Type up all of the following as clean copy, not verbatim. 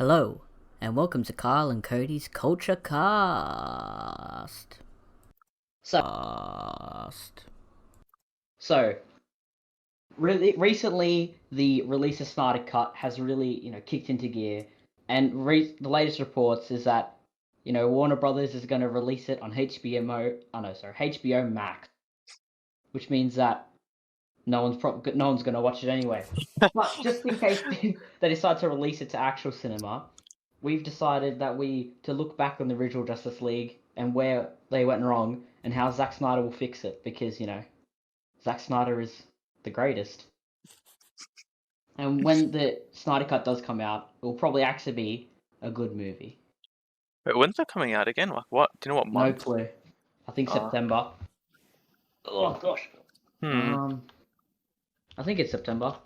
Hello, and welcome to Kyle and Cody's Culture Cast. So, so really recently, the release of Snyder Cut has really, kicked into gear, and the latest reports is that, Warner Brothers is going to release it on HBO Max, which means that no one's going to watch it anyway. But just in case they decide to release it to actual cinema, we've decided that to look back on the original Justice League and where they went wrong and how Zack Snyder will fix it because Zack Snyder is the greatest. And when the Snyder Cut does come out, it will probably actually be a good movie. Wait, when's that coming out again? Like what? Do you know what No month? clue. I think September. Oh gosh. I think it's September.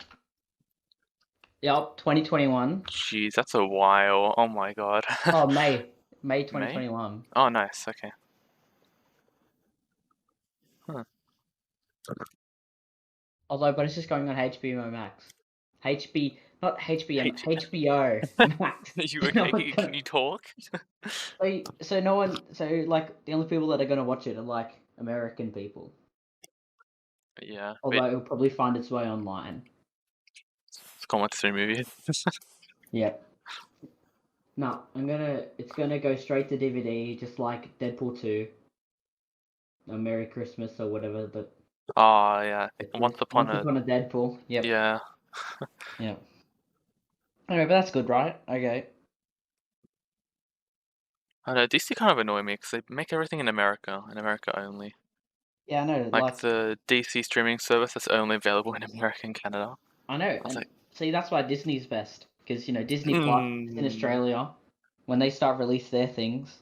Yep, 2021. Jeez, that's a while. Oh my god. Oh, May 2021. Oh, nice. Okay. Although, but it's just going on HBO Max. Not HBM, HBO Max. Are you No okay? one's Can you talk? So no one, so like the only people that are gonna watch it are like American people. Yeah. Although it'll probably find its way online. It's gone with 3 movies. Yep. No, it's gonna go straight to DVD, just like Deadpool 2. No Merry Christmas or whatever, but Oh yeah. Once Upon a Deadpool. Yep. Yeah. Yep. Anyway, but that's good, right? Okay. I know DC kind of annoy me because they make everything in America only. Yeah, I know. Like the DC streaming service that's only available in America and Canada. I know. And see, that's why Disney's best because Disney Plus in Australia, when they start release their things,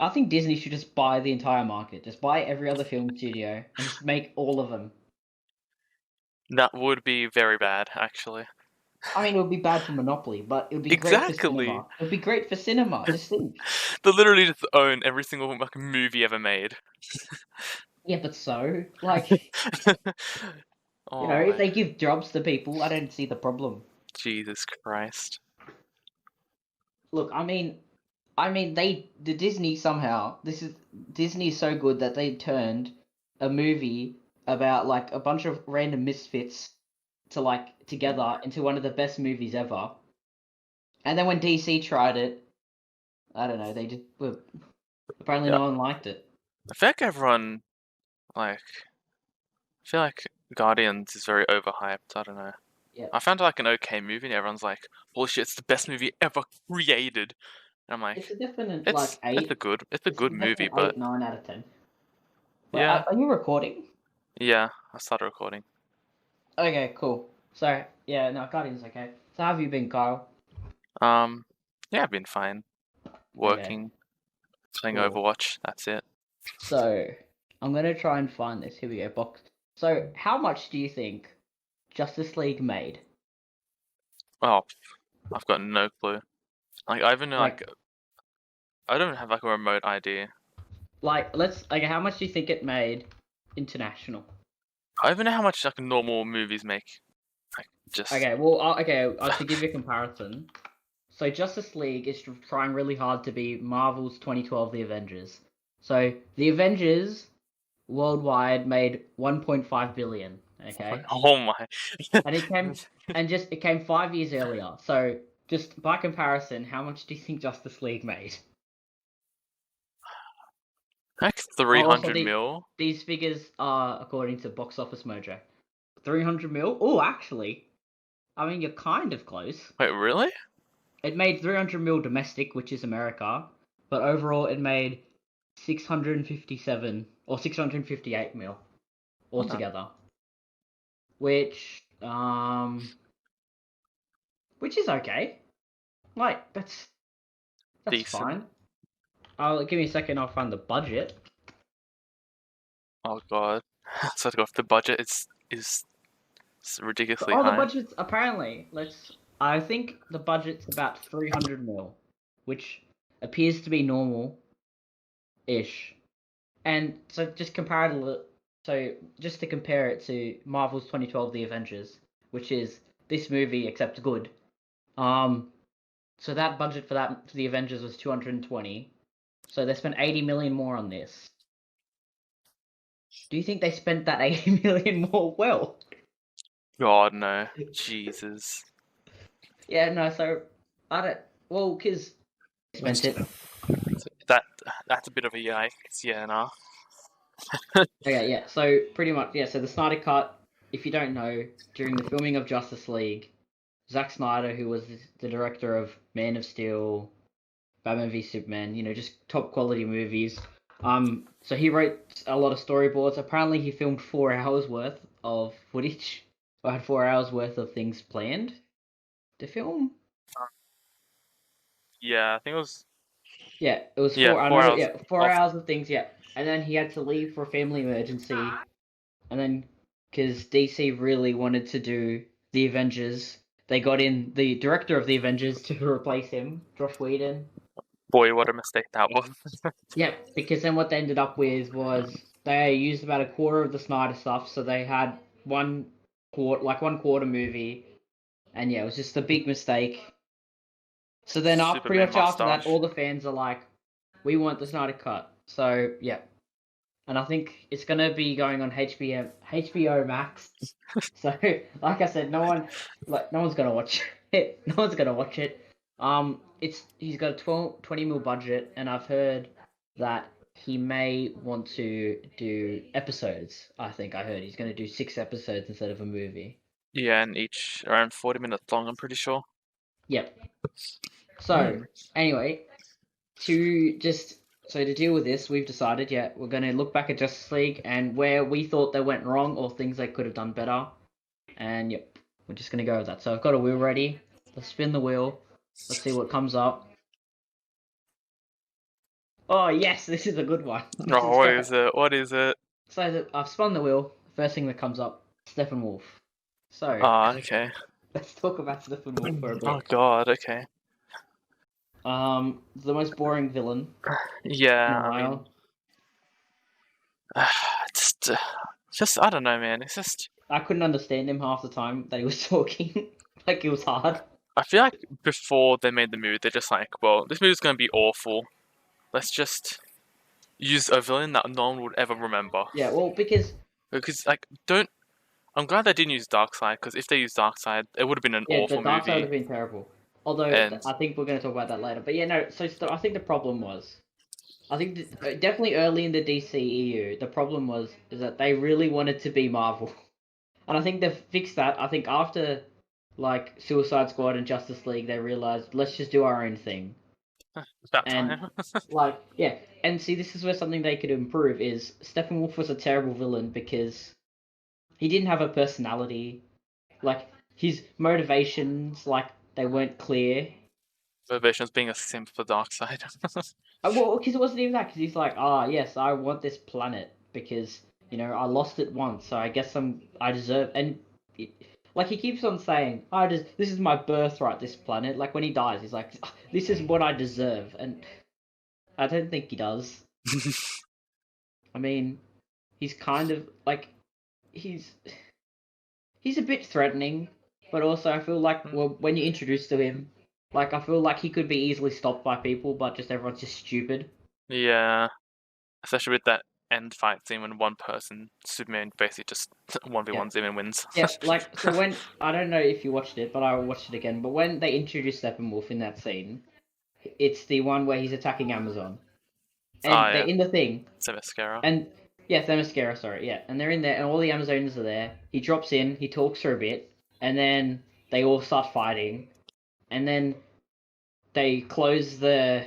I think Disney should just buy the entire market. Just buy every other film studio and just make all of them. That would be very bad, actually. I mean, it would be bad for Monopoly, but it would be great for cinema. It would be great for cinema. Just think. They literally just own every single movie ever made. Yeah, but so like, if they give jobs to people, I don't see the problem. Jesus Christ. Look, I mean, Disney somehow. Disney is so good that they turned a movie about like a bunch of random misfits together into one of the best movies ever. And then when DC tried it, I don't know, they just apparently no one liked it. I feel like everyone I feel like Guardians is very overhyped. I don't know. Yeah. I found it like an okay movie, and everyone's like, "Holy shit, it's the best movie ever created." And I'm like, it's a definite it's 8. It's a good movie, but 9 out of 10. But yeah. Are you recording? Yeah, I started recording. Okay, cool. So yeah, no, Guardians okay. So how have you been, Kyle? Yeah, I've been fine. Working, playing Overwatch. That's it. So I'm gonna try and find this. Here we go, box. So how much do you think Justice League made? Oh, I've got no clue. Like I even I don't have like a remote idea. How much do you think it made international? I don't even know how much like normal movies make. Like just okay. Well, to give you a comparison. So Justice League is trying really hard to be Marvel's 2012 The Avengers. So the Avengers worldwide made 1.5 billion. Okay. Oh my. And it came 5 years earlier. So just by comparison, how much do you think Justice League made? Like 300 mil. These figures are according to Box Office Mojo. 300 mil? Oh, actually, I mean you're kind of close. Wait, really? It made 300 mil domestic, which is America, but overall it made 657 or 658 mil altogether, which is okay. Like that's fine. Give me a second. I'll find the budget. Oh god! So to go off the budget, is ridiculously high. Oh, the budget's apparently. I think the budget's about 300 mil, which appears to be normal-ish. And so just to compare it to Marvel's 2012 The Avengers, which is this movie except good. So that budget for the Avengers was 220. So they spent 80 million more on this. Do you think they spent that 80 million more well? God no, Jesus. Yeah, no. So I don't. Well, because spent it. That's a bit of a yikes. Yeah, nah. Okay, yeah. So pretty much, yeah. So the Snyder Cut, if you don't know, during the filming of Justice League, Zack Snyder, who was the director of Man of Steel, Batman v Superman, just top quality movies. So he wrote a lot of storyboards. Apparently, he filmed 4 hours worth of footage. Or had 4 hours worth of things planned to film. Yeah, I think it was. Yeah, it was Yeah, four. I 4 know. hours Yeah, four of. hours of things. Yeah, and then he had to leave for a family emergency, and then because DC really wanted to do the Avengers, they got in the director of the Avengers to replace him, Josh Whedon. Boy, what a mistake that was. Yeah, because then what they ended up with was they used about a quarter of the Snyder stuff, so they had one quarter movie, and yeah, it was just a big mistake. So then, pretty Superman much after that, mustache. all the fans are like, "We want the Snyder cut." So yeah, and I think it's gonna be going on HBO Max. So like I said, no one's gonna watch it. No one's gonna watch it. He's got a 20 mil budget, and I've heard that he may want to do episodes. I think I heard he's gonna do 6 episodes instead of a movie. Yeah, and each around 40 minutes long, I'm pretty sure. Yep. So anyway, to deal with this, we've decided, yeah, we're going to look back at Justice League and where we thought they went wrong or things they could have done better. And yep, we're just going to go with that. So I've got a wheel ready. Let's spin the wheel. Let's see what comes up. Oh, yes, this is a good one. Oh, what is it? What is it? So I've spun the wheel. First thing that comes up, Steppenwolf. So, Okay. let's talk about Steppenwolf for a bit. Oh god, okay. The most boring villain. Yeah, in a I mean, while. just I don't know, man. It's just I couldn't understand him half the time that he was talking. Like, it was hard. I feel like before they made the movie, they're just like, well, this movie's gonna be awful. Let's just use a villain that no one would ever remember. Yeah, well, because like I'm glad they didn't use Darkseid, because if they used Darkseid, it would have been an yeah, the awful Dark Side would movie. have been terrible. Although And I think we're going to talk about that later. But yeah, no. So I think the problem was, I think definitely early in the DCEU, the problem is that they really wanted to be Marvel, and I think they've fixed that. I think after like Suicide Squad and Justice League, they realized let's just do our own thing. it's about And time. like, yeah, and see, this is where something they could improve is Steppenwolf was a terrible villain because he didn't have a personality. Like, his motivations, like, they weren't clear. Motivation's being a simp for Darkseid. Well, because it wasn't even that, because he's like, yes, I want this planet because, I lost it once, so I guess I deserve, and, like, he keeps on saying, this is my birthright, this planet. Like, when he dies, he's like, this is what I deserve, and I don't think he does. I mean, he's kind of, like, he's a bit threatening, but also I feel like when you introduce to him, like I feel like he could be easily stopped by people, but just everyone's just stupid. Yeah, especially with that end fight scene when one person, Superman, basically just 1v1s him and wins. Yeah, like so when I don't know if you watched it, but I watched it again. But when they introduced Steppenwolf in that scene, it's the one where he's attacking Amazon, and they're Yeah, in the thing, Themyscira. and yeah, Themyscira, sorry, yeah, and they're in there, and all the Amazonians are there. He drops in, he talks for a bit, and then they all start fighting, and then they close the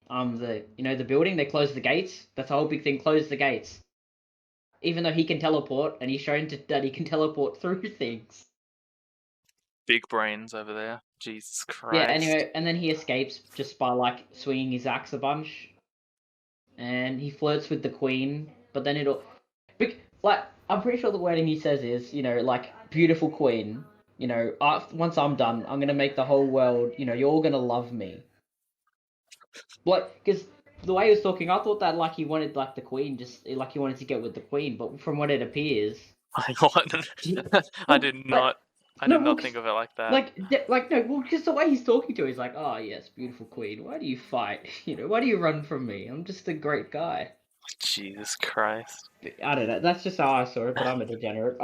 building. They close the gates. That's a whole big thing. Close the gates. Even though he can teleport, and he's shown that he can teleport through things. Big brains over there. Jesus Christ. Yeah. Anyway, and then he escapes just by like swinging his axe a bunch, and he flirts with the queen. But then like I'm pretty sure the wording he says is like beautiful queen. Once I'm done, I'm gonna make the whole world. You're all gonna love me. Like, because the way he was talking, I thought that like he wanted like the queen, just like he wanted to get with the queen. But from what it appears, I did not. I No, did well, not think of it like that. like no, well, because the way he's talking to her, he's like, "Oh yes, beautiful queen. Why do you fight? Why do you run from me? I'm just a great guy." Jesus Christ. I don't know. That's just how I saw it, but I'm a degenerate.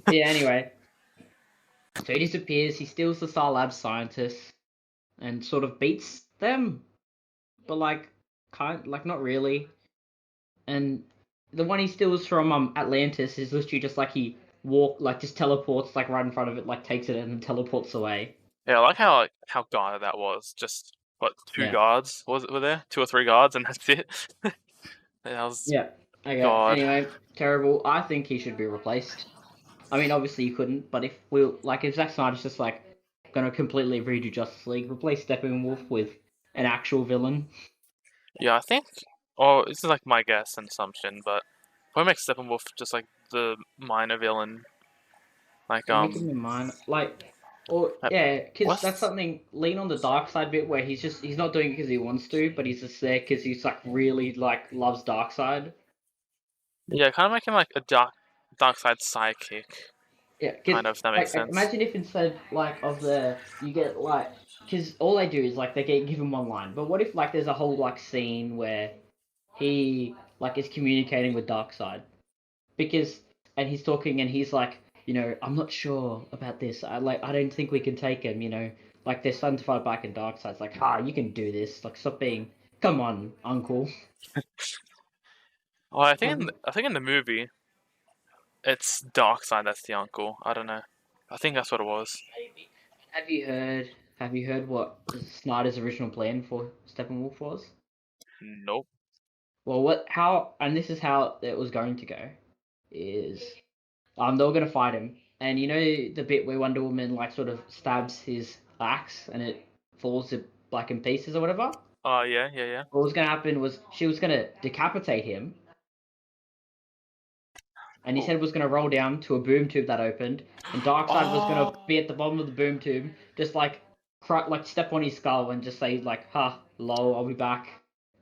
Yeah. Anyway, so he disappears. He steals the Star Lab scientists and sort of beats them, but like not really. And the one he steals from Atlantis is literally just like he just teleports like right in front of it, like takes it and then teleports away. Yeah, I like how guarded that was. Just what, two Yeah. guards were there? 2 or 3 guards, and that's it. That was Yeah. Okay. God. Anyway, terrible. I think he should be replaced. I mean, obviously you couldn't, but if Zack Snyder's just like gonna completely redo Justice League, replace Steppenwolf with an actual villain. Yeah, I think. Oh, this is like my guess and assumption, but probably make Steppenwolf just like the minor villain. Like Yeah, make him in mine. Or yeah, because that's what's something. Lean on the dark side bit where he's not doing it because he wants to, but he's just there because he's like really like loves dark side. yeah, kind of make him like a dark side sidekick. Yeah, Kind because of, if that makes sense. imagine if instead like of the you get like because all they do is like they get given one line, but what if like there's a whole like scene where he like is communicating with Darkseid because and he's talking and he's like I'm not sure about this. I don't think we can take him. Like they're starting to fight back in Darkseid's like you can do this. Like stop being come on uncle. Well, I think in the movie it's Darkseid that's the uncle. I don't know. I think that's what it was. Have you heard? Have you heard what Snyder's original plan for Steppenwolf was? Nope. Well, and this is how it was going to go, is they were gonna fight him, and the bit where Wonder Woman like sort of stabs his axe and it falls to like in pieces or whatever. Oh yeah. What was gonna happen was she was gonna decapitate him, and his Oh. head was gonna roll down to a boom tube that opened, and Darkseid was gonna Oh. be at the bottom of the boom tube, just like step on his skull and just say like, "Ha, lol, I'll be back,"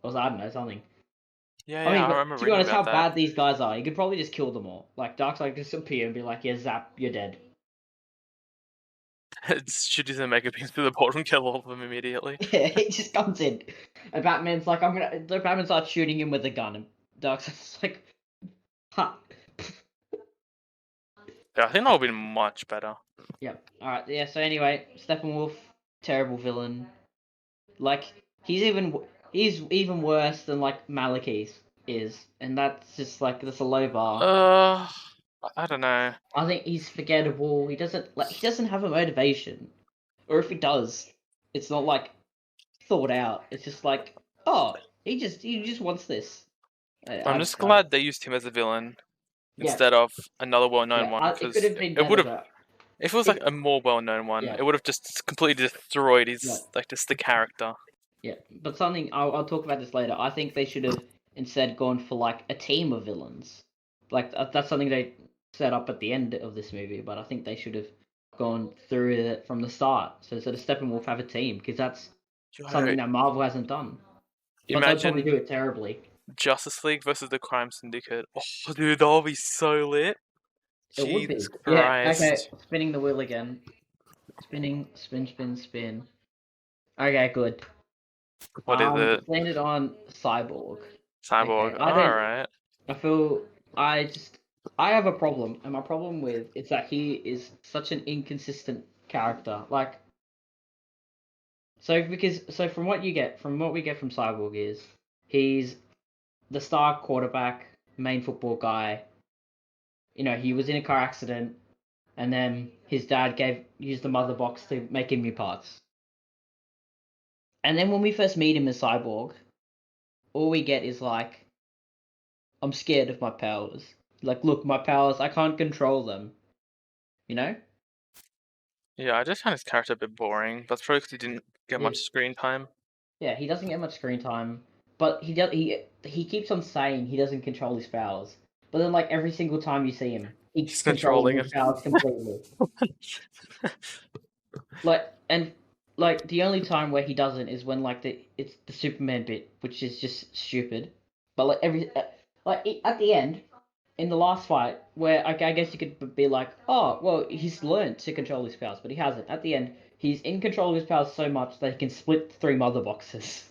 or I don't know something. I Yeah, mean, I but remember to be reading honest, about how that. bad these guys are, you could probably just kill them all. Like, Darkseid could just appear and be like, yeah, zap, you're dead. Shoot his mega beams through the portal and kill all of them immediately. Yeah, he just comes in. And Batman's like, Batman starts shooting him with a gun, and Darkseid's like, ha. Yeah, I think that would be much better. Yeah, alright, yeah, so anyway, Steppenwolf, terrible villain. Like, he's even worse than, like, Malekith is. And that's a low bar. I don't know. I think he's forgettable. He doesn't have a motivation. Or if he does, it's not like thought out. It's just like, oh, he just wants this. I'm just glad they used him as a villain Yeah, instead of another well-known yeah. one, It could because have been it would better, have. but If it was like a more well-known one, yeah, it would have just completely destroyed yeah, his just the character. yeah. But something I'll talk about this later. I think they should have instead gone for like a team of villains. Like that's something they set up at the end of this movie, but I think they should have gone through it from the start. So instead of Steppenwolf have a team, because that's something that Marvel hasn't done. But they'll probably Imagine do it terribly. Justice League versus the Crime Syndicate. Oh, dude, that'll be so lit. It would be. Jesus Yeah, okay. Christ. Spinning the wheel again. Spinning, spin, spin, spin. Okay, good. What is it? It's landed on Cyborg. Cyborg. Okay, Alright. I feel, I have a problem, and my problem with is that he is such an inconsistent character. Like, so from what we get from Cyborg is, he's the star quarterback, main football guy. He was in a car accident, and then his dad used the mother box to make him new parts. And then when we first meet him as Cyborg, all we get is like, I'm scared of my powers. Like, look, my powers, I can't control them. You know? Yeah, I just found his character a bit boring. That's probably because he didn't get much Yeah, screen time. yeah, he doesn't get much screen time, but he keeps on saying he doesn't control his powers. But then, like every single time you see him, he's He's controlling controlling his him. powers completely. Like the only time where he doesn't is when it's the Superman bit, which is just stupid. But like at the end, in the last fight, where I guess you could be like, oh, well, he's learned to control his powers, but he hasn't. At the end, he's in control of his powers so much that he can split 3 mother boxes.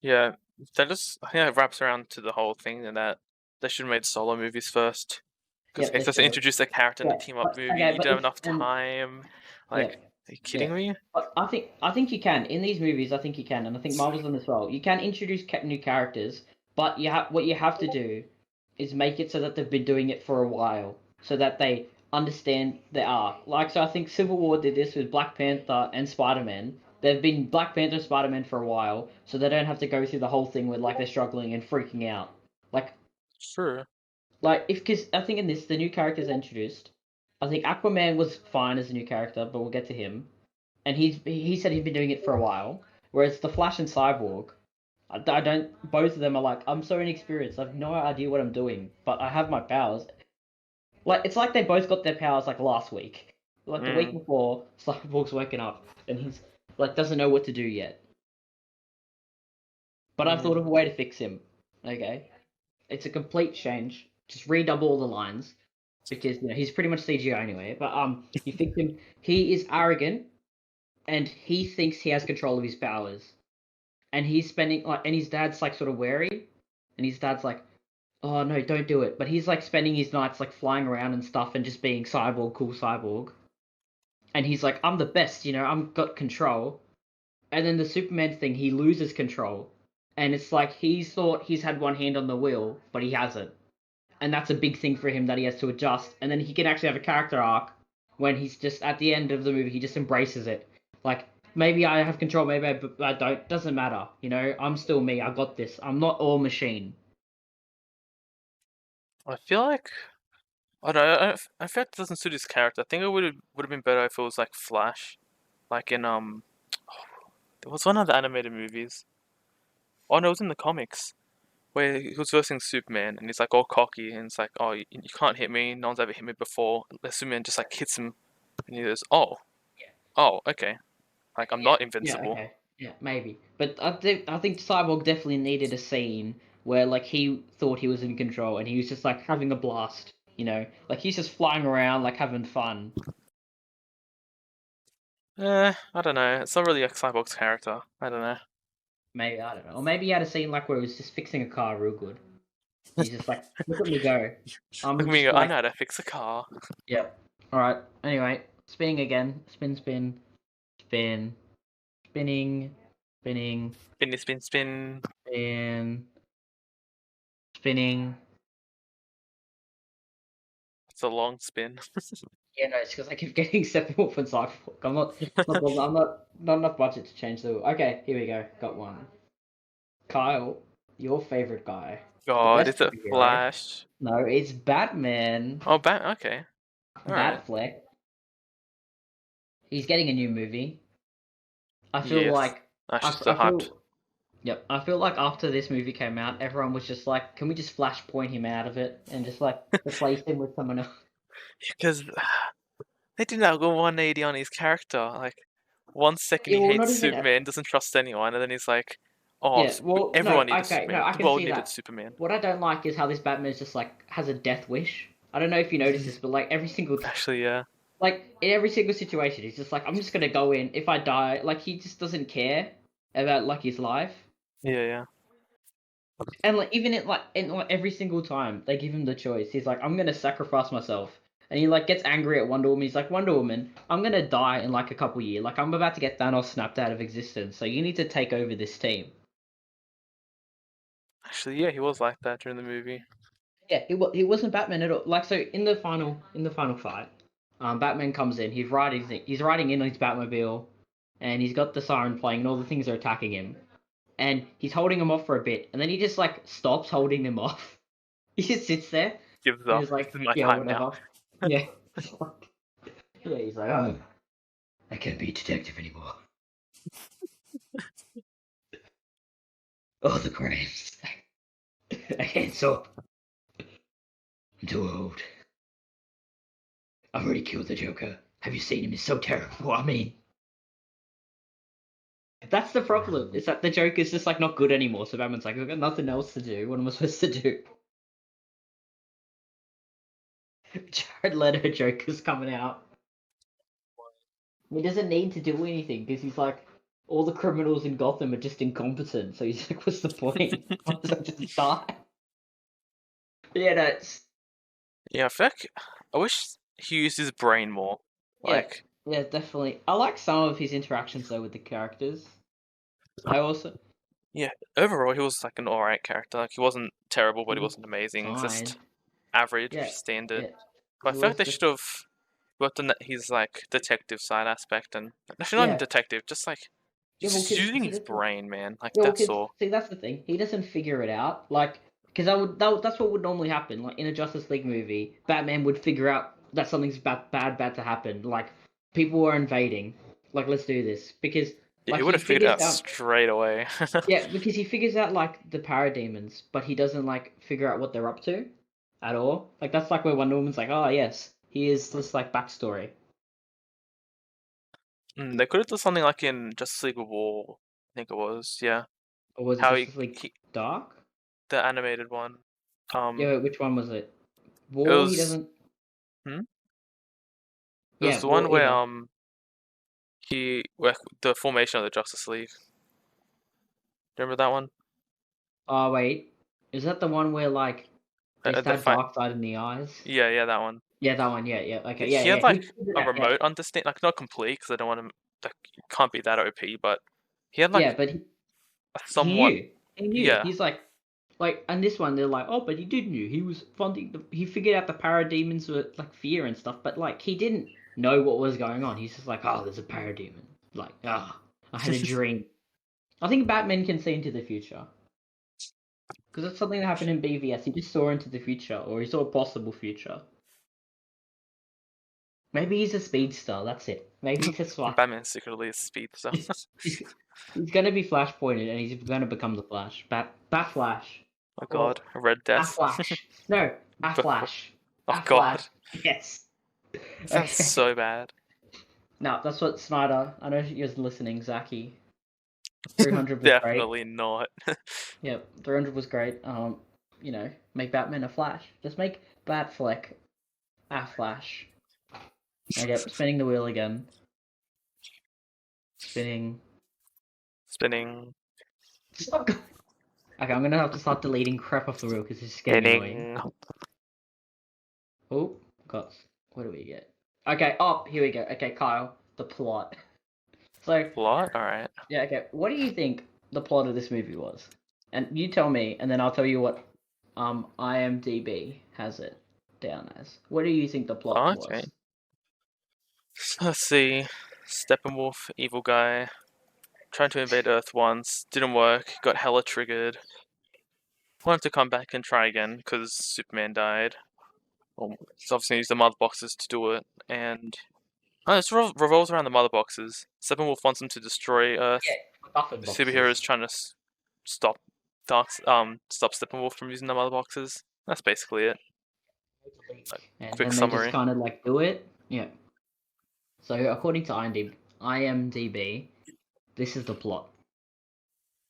Yeah, that just I think that wraps around to the whole thing and that they should have made solo movies first. Because Yep, they if they should have. introduce a character in a Yeah, team up but movie, okay, you but don't have if enough and time. yeah, Like, are you yeah. kidding me? But I think you can in these movies. I think you can, and I think Marvel's done this well. You can introduce new characters, but what you have to do is make it so that they've been doing it for a while, so that they understand the arc. Like, so I think Civil War did this with Black Panther and Spider Man. They've been Black Panther and Spider Man for a while, so they don't have to go through the whole thing where like they're struggling and freaking out. Like, Sure. if because I think in this the new characters introduced. I think Aquaman was fine as a new character, but we'll get to him. And he said he'd been doing it for a while. Whereas the Flash and Cyborg, I don't. Both of them are like, I'm so inexperienced. I have no idea what I'm doing, but I have my powers. Like it's like they both got their powers like last week. Like the week Mm. before, Cyborg's waking up and he's like doesn't know what to do yet. But I've thought Mm. of a way to fix him. Okay, it's a complete change. Just redouble all the lines because he's pretty much CGI anyway. But you fix him. He is arrogant and he thinks he has control of his powers. And he's spending like, and his dad's like sort of wary, and his dad's like, "Oh no, don't do it." But he's like spending his nights like flying around and stuff, and just being cyborg, cool cyborg. And he's like, "I'm the best, I'm got control." And then the Superman thing, he loses control, and it's like he's thought he's had one hand on the wheel, but he hasn't, and that's a big thing for him that he has to adjust. And then he can actually have a character arc when he's just at the end of the movie, he just embraces it. Like maybe I have control, maybe I don't. Doesn't matter. I'm still me. I got this. I'm not all machine. I feel like I don't know. I feel like it doesn't suit his character. I think it would have been better if it was like Flash, like in there was one of the animated movies. Oh no, it was in the comics where he was versing Superman and he's like all cocky and it's like, oh, you can't hit me. No one's ever hit me before. The Superman just like hits him and he goes, oh, okay. Like I'm Yeah. not Yeah. invincible. Okay. Yeah. Maybe. But I think Cyborg definitely needed a scene where like he thought he was in control and he was just like having a blast. Like he's just flying around like having fun. I don't know. It's not really a Cyborg's character. I don't know. Maybe I don't know. Or maybe he had a scene like where he was just fixing a car real good. He's just like, look at me go. Look I'm at me just go, I know like, how to fix a car. yep. All right. Anyway, spinning again. Spin, spin, spin, spinning, spinning, Spin, spin, spin. spin, spinning. It's a long spin. Yeah, no, it's because I keep getting Steppenwolf and Cyborg. I'm not. It's not, I'm not enough budget to change the. Okay, here we go. Got one. Kyle, your favorite guy, the God, best is it superhero. Flash? No, it's Batman. Oh, okay. Alright. Batfleck. He's getting a new movie. I feel Yes. like That's just so I hyped. feel Yep, I feel like after this movie came out, everyone was just like, "Can we just flashpoint him out of it and just like replace him with someone else?" Because they did not go 180 on his character. Like, 1 second Yeah, he well, hates not even that. Superman, doesn't trust anyone, and then he's like, oh, Yeah, well, no, everyone needed okay, no, Superman. I The can world see needed that. Superman. What I don't like is how this Batman is just like has a death wish. I don't know if you noticed this, but like Actually, yeah. like in every single situation, he's just like, "I'm just gonna go in. If I die, like he just doesn't care about like his life." Yeah, yeah. And like even in every single time they give him the choice, he's like, "I'm gonna sacrifice myself," and he like gets angry at Wonder Woman. He's like, "Wonder Woman, I'm gonna die in like a couple years. Like I'm about to get Thanos snapped out of existence. So you need to take over this team." Actually, yeah, he was like that during the movie. Yeah, he wasn't Batman at all. Like so in the final fight, Batman comes in. He's riding in on his Batmobile, and he's got the siren playing, and all the things are attacking him. And he's holding him off for a bit, and then he just like stops holding them off. He just sits there. Gives And up. he's This like, is my yeah, time now. whatever. Yeah. Yeah, he's like, oh, I can't be a detective anymore. All the crimes. I can't solve. I'm too old. I've already killed the Joker. Have you seen him? He's so terrible. I mean, that's the problem. Is that the Joker's just like not good anymore. So Batman's like, I've got nothing else to do. What am I supposed to do? Jared Leto Joker's coming out. He doesn't need to do anything because he's like, all the criminals in Gotham are just incompetent. So he's like, what's the point? Might as well just die. Yeah, no, Yeah, I feel like I wish he used his brain more. yeah, Like, yeah, definitely. I like some of his interactions though with the characters. I also yeah, overall he was like an alright character. Like he wasn't terrible, but he he was wasn't amazing. fine. Just average, Yeah, standard. yeah. But I He feel like was they just should have worked on his like detective side aspect, and actually not even yeah, detective, just like yeah. he's Well, just using see, his that's brain, man. Like yeah, well, that's 'cause all. see, that's the thing. He doesn't figure it out. Like, because that's what would normally happen. Like in a Justice League movie, Batman would figure out that something's bad to happen. Like people are invading. Like let's do this because Yeah, he like would he have figured it figures out out. straight away. Yeah, because he figures out like the parademons, but he doesn't like figure out what they're up to at all. Like that's like where Wonder Woman's like, oh yes, he is this like backstory. They could have done something like in Justice League War, I think it was. Yeah, Or was it how Justice League he Dark? the animated one. Yeah, wait, which one was it? It War. He was doesn't. hmm? It was Yeah, the War one where either. where the formation of the Justice League. Remember that one? Oh wait, is that the one where like they The stab fight. dark side in the eyes? Yeah, that one. Yeah, that one. Yeah, yeah. Okay, yeah, He yeah. had He like figured it a out. Yeah, remote understand, like not complete because I don't want to. Like, can't be that OP, but he had yeah, like but a he somewhat. knew. He knew. Yeah, He's like, and this one they're like, oh, but he did knew. He was funding. He figured out the parademons were like fear and stuff, but like he didn't know what was going on. He's just like, oh, there's a parademon. Like, ah, I had a dream. I think Batman can see into the future because that's something that happened in BVS. He just saw into the future, or he saw a possible future. Maybe he's a speedster. That's it. Maybe he's a swat. Batman's secretly a speedster. He's, he's gonna be Flash pointed, and he's gonna become the Flash. Bat Flash. Oh Or God, Red A Death. Flash. No, A Flash. Oh A Flash. God, Yes. sounds Okay. so bad. No, that's what Snyder. I know you're listening, Zaki. 300 was great. Definitely not. Yep, 300 was great. Make Batman a Flash. Just make Batfleck a Flash. Okay, spinning the wheel again. Spinning. Spinning, Stop. Okay, I'm gonna have to start deleting crap off the wheel because it's just getting annoying. spinning. Oh, got. What do we get? Okay, oh, here we go. Okay, Kyle, the plot. So, Plot. All right. yeah, okay. What do you think the plot of this movie was? And you tell me, and then I'll tell you what IMDb has it down as. What do you think the plot Okay. was? Let's see. Steppenwolf, evil guy, tried to invade Earth once, didn't work, got hella triggered. Wanted to come back and try again because Superman died. Well, he's obviously used the mother boxes to do it, and this revolves around the mother boxes. Steppenwolf wants them to destroy Earth. Yeah, MacGuffin The boxes. superhero is trying to stop stop Steppenwolf from using the mother boxes. That's basically it. And Quick then they just summary. kind of like do it. Yeah. So according to IMDb, this is the plot.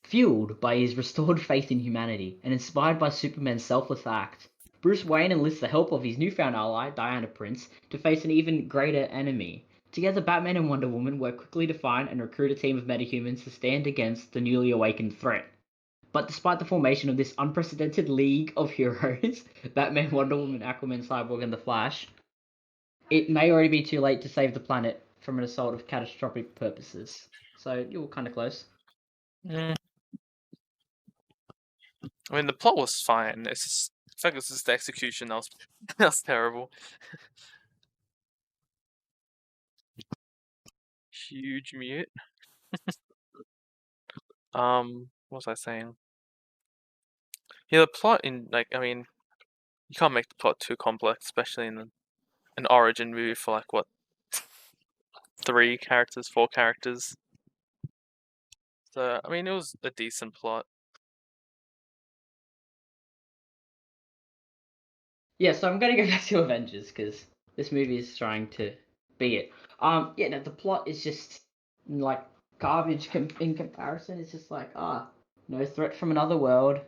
Fueled by his restored faith in humanity and inspired by Superman's selfless act, Bruce Wayne enlists the help of his newfound ally, Diana Prince, to face an even greater enemy. Together, Batman and Wonder Woman work quickly to find and recruit a team of metahumans to stand against the newly awakened threat. But despite the formation of this unprecedented league of heroes, Batman, Wonder Woman, Aquaman, Cyborg, and the Flash, it may already be too late to save the planet from an assault of catastrophic purposes. So you're kind of close. Mm. I mean, the plot was fine. It's just, I feel like it's just the execution that was that was terrible. Huge mute. What was I saying? Yeah, the plot in I mean, you can't make the plot too complex, especially in an origin movie for like what 3 characters, 4 characters. So I mean, it was a decent plot. Yeah, so I'm gonna go back to Avengers because this movie is trying to be it. Yeah, no, the plot is just like garbage in comparison. It's just like no threat from another world.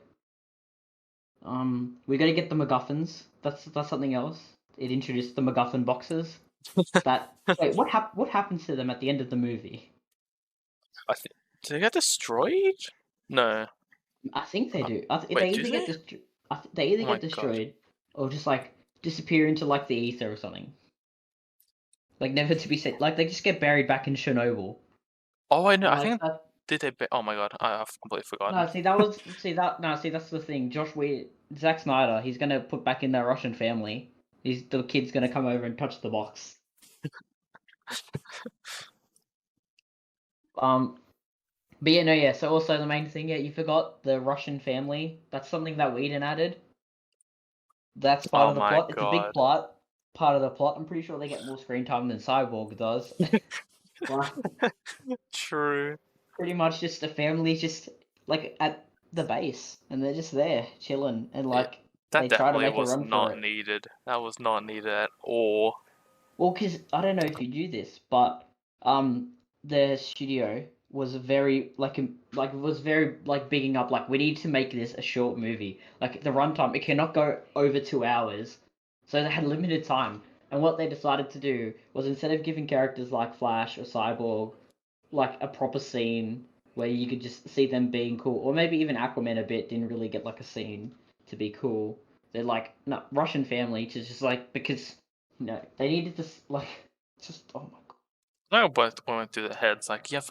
We gotta get the MacGuffins. That's something else. it introduced the MacGuffin boxes. That wait, what happens to them at the end of the movie? Do they get destroyed? No. I think they do. Wait, They do either get they? they either Oh my get god. destroyed or just like disappear into like the ether or something. Like never to be seen. Like they just get buried back in Chernobyl. Oh, I know. I Like think did they? Oh my god, I've completely forgotten. no, see that's the thing. Zack Snyder, he's gonna put back in that Russian family. The kid's gonna come over and touch the box. Um, but yeah, no, yeah. So also the main thing, yeah, you forgot the Russian family. That's something that Whedon added. That's part Oh of the my plot. It's a big god. plot. Part of the plot. I'm pretty sure they get more screen time than Cyborg does. But True. pretty much just a family, just like at the base, and they're just there chilling, and Yeah, like that they try to definitely make a was run for not it. needed. That was not needed at all. Well, because I don't know if you knew this, but the studio was very was very like bigging up like we need to make this a short movie. Like the runtime, it cannot go over 2 hours, so they had limited time. And what they decided to do was instead of giving characters like Flash or Cyborg like a proper scene where you could just see them being cool, or maybe even Aquaman a bit didn't really get like a scene to be cool. They're like no Russian family to just like because they needed this like just oh my god. I both went through their heads like you have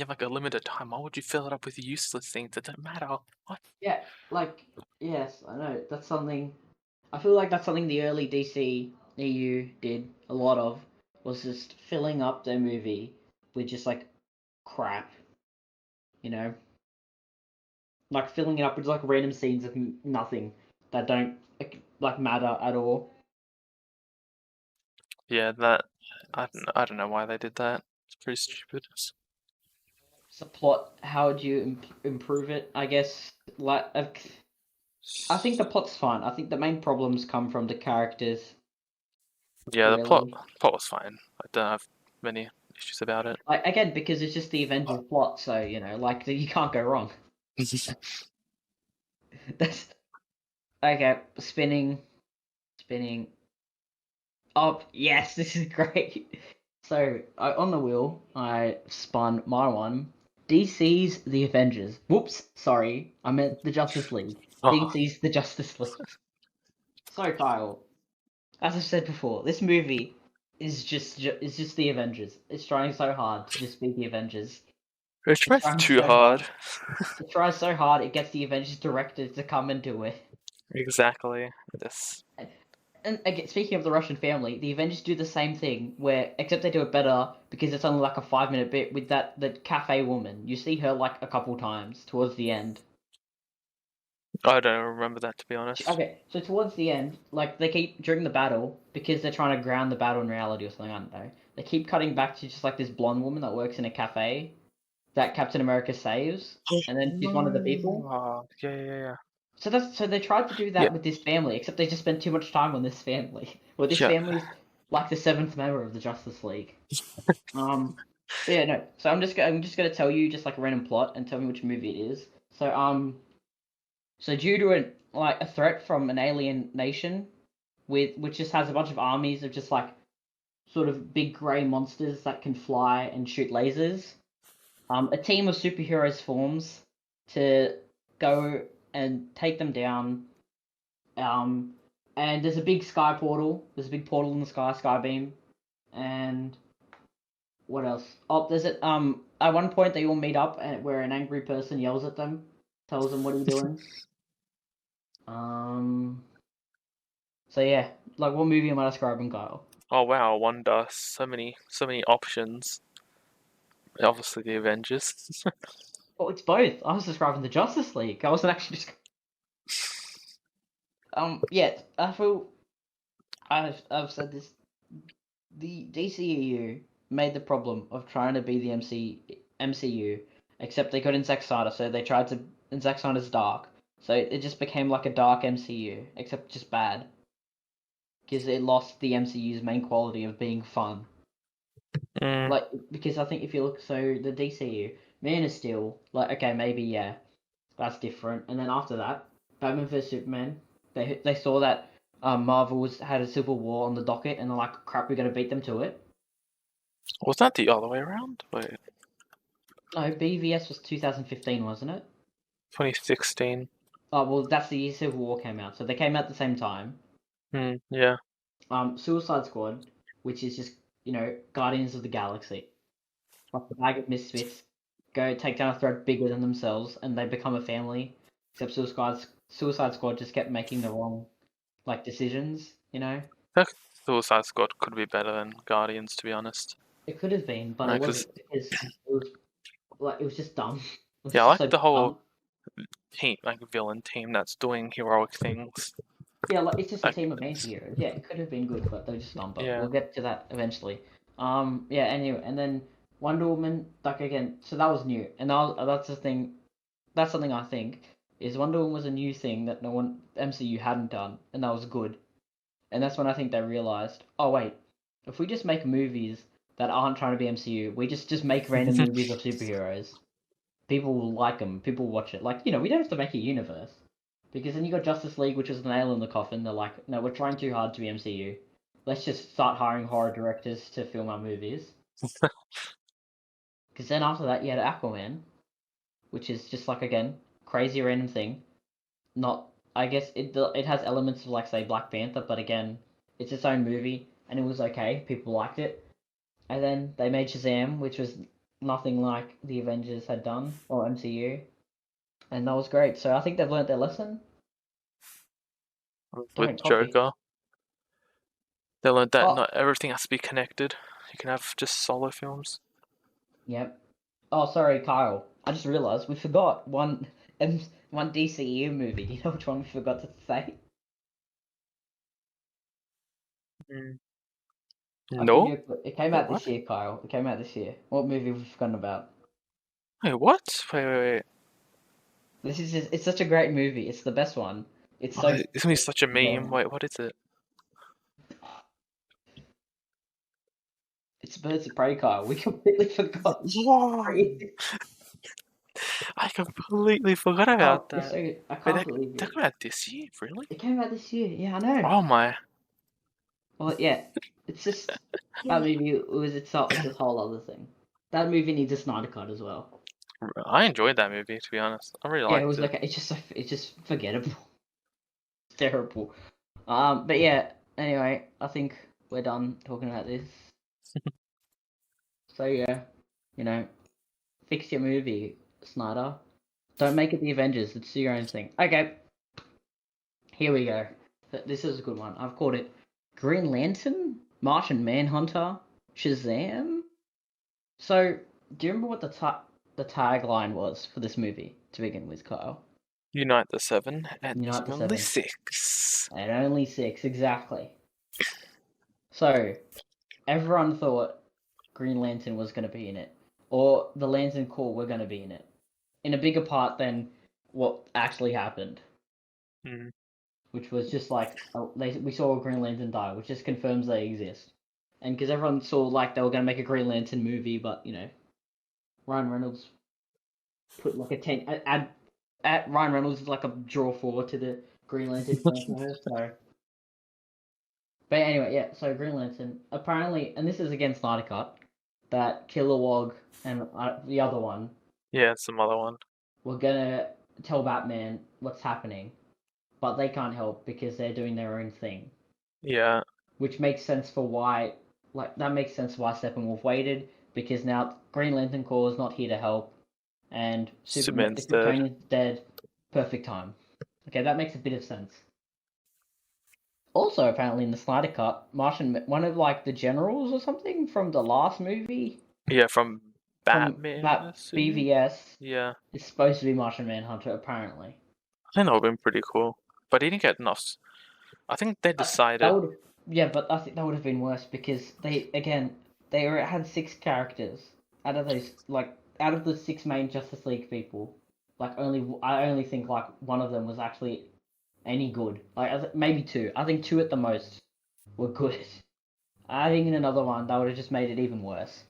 like a limited time. Why would you fill it up with useless things that don't matter? What? Yeah, like yes, I know that's something. I feel like that's something the early DC EU did a lot of was just filling up their movie with just like crap, you know, like filling it up with like random scenes of nothing that don't like matter at all. Yeah, that I don't know why they did that. It's pretty stupid. So plot, how would you improve it? I guess like I think the plot's fine. I think the main problems come from the characters, Yeah, the really. plot was fine. I don't have many issues about it. Like again, because it's just the Avengers plot, so like you can't go wrong. That's okay. Spinning. Oh yes, this is great. So on the wheel, I spun my one. DC's The Avengers. Whoops, sorry, I meant the Justice League. Oh, DC's The Justice League. So Kyle, as I've said before, this movie is just the Avengers. It's trying so hard to just be the Avengers. it's It's tried trying too so hard. hard. It tries so hard. It gets the Avengers directors to come and do it. Exactly. This. And again, speaking of the Russian family, the Avengers do the same thing, where except they do it better because it's only like a 5 minute bit with the cafe woman. You see her like a couple times towards the end. I don't remember that, to be honest. Okay, so towards the end, like they keep during the battle because they're trying to ground the battle in reality or something. I don't know. They keep cutting back to just like this blonde woman that works in a cafe that Captain America saves, and then she's one of the people. Yeah. So they tried to do Yeah, that with this family, except they just spent too much time on this family. Well, this yeah. family's like the seventh member of the Justice League. But yeah, no. So I'm just gonna tell you just like a random plot and tell me which movie it is. So due to a threat from an alien nation which just has a bunch of armies of just like sort of big grey monsters that can fly and shoot lasers, a team of superheroes forms to go and take them down. Um, and there's a big sky portal. There's a big portal in the sky beam, and what else? Oh, there's it. At one point they all meet up, and where an angry person yells at them, tells them, "What are you doing?" Um. So yeah, like what movie am I describing, Kyle? Oh wow, wonder. So many options. Obviously, the Avengers. Well, it's both. I was describing the Justice League. I wasn't actually just. Yeah. I feel I've said this. The DCEU made the problem of trying to be the MCU, except they couldn't Zack Snyder, so they tried to. And Zack Snyder's dark, so it just became like a dark MCU, except just bad, because it lost the MCU's main quality of being fun. Mm. Like because I think if you look, so the DCU, Man of Steel, like okay maybe yeah, that's different, and then after that, Batman vs Superman, they saw that Marvel had a civil war on the docket, and they're like, "Crap, we're gonna beat them to it." Was that the other way around? Wait, No, BVS was 2015, wasn't it? 2016. Oh well, that's the year Civil War came out, so they came out at the same time. Yeah. Suicide Squad, which is just Guardians of the Galaxy, like a bag of misfits, go take down a threat bigger than themselves, and they become a family. Except Suicide Squad just kept making the wrong decisions. I think Suicide Squad could be better than Guardians, to be honest. It could have been, but it wasn't because it was just dumb. It was Yeah, I just like so the whole dumb. team, villain team that's doing heroic things. Yeah, like it's just a Like, team of anti-heroes. Yeah, it could have been good, but they're just dumb. But yeah. we'll get to that eventually. Yeah. Anyway, and then Wonder Woman, again. So that was new, and that's the thing. That's something I think is Wonder Woman was a new thing that no one MCU hadn't done, and that was good. And that's when I think they realized, oh wait, if we just make movies that aren't trying to be MCU, we just make random movies of superheroes. People will like them. People will watch it. We don't have to make a universe. Because then you got Justice League, which is the nail in the coffin. They're like, no, we're trying too hard to be MCU. Let's just start hiring horror directors to film our movies. Because then after that, you had Aquaman, which is just again, crazy random thing. Not, I guess it has elements of say Black Panther, but again, it's its own movie, and it was okay. People liked it. And then they made Shazam, which was nothing like the Avengers had done or MCU, and that was great. So I think they've learned their lesson. With Don't copy. Joker, they learned that Oh, not everything has to be connected. You can have just solo films. yep. Oh, sorry, Kyle. I just realised we forgot one DCEU movie. Do you know which one we forgot to say? I'll give you No? a clue. It came Wait, out what? this year, Kyle. It came out this year. What movie have we forgotten about? Wait, what? Wait. It's such a great movie. It's the best one. It's Oh, so it's gonna be such a yeah. meme. Wait, what is it? It's Birds of Prey, Kyle. We completely forgot. Whoa! I completely forgot about It's that. so I Wait, can't believe that it. came out this year? Really? It came out this year. Yeah, I know. Oh my. Well, yeah. It's just that movie was itself. It's a whole other thing. That movie needs a Snyder cut as well. I enjoyed that movie, to be honest. I really Yeah, it liked was it. it's just forgettable. It's terrible. But yeah. Anyway, I think we're done talking about this. So yeah, you know, fix your movie, Snyder. Don't make it the Avengers. It's your own thing. Okay, here we go. This is a good one. I've called it Green Lantern, Martian Manhunter, Shazam. So, do you remember what the tagline was for this movie to begin with, Kyle? Unite the Seven and Unite the only Seven. six. And only six, exactly. So, everyone thought Green Lantern was going to be in it, or the Lantern Corps were going to be in it, in a bigger part than what actually happened, Mm. which was just we saw a Green Lantern die, which just confirms they exist. And because everyone saw they were going to make a Green Lantern movie, but Ryan Reynolds put a 10 at Ryan Reynolds is a draw forward to the Green Lantern franchise. So, but anyway, yeah. So Green Lantern apparently, and this is against Snyder Cut, that Kilowog and the other one Yeah, some other one. were gonna tell Batman what's happening, but they can't help because they're doing their own thing. Yeah. Which makes sense for why, that makes sense why Steppenwolf waited, because now Green Lantern Corps is not here to help, and Superman, Superman's dead. Kryptonian's dead. Perfect time. Okay, that makes a bit of sense. Also, apparently in the Snyder Cut, one of the generals or something from the last movie Yeah, from from Batman, I that assume? BVS Yeah. is supposed to be Martian Manhunter. Apparently, I think that would have been pretty cool. But he didn't get enough. I think they that decided. would yeah, but I think that would have been worse because they had six characters out of those out of the six main Justice League people. I only think one of them was actually any good. Maybe two. I think two at the most were good. I think in another one that would have just made it even worse.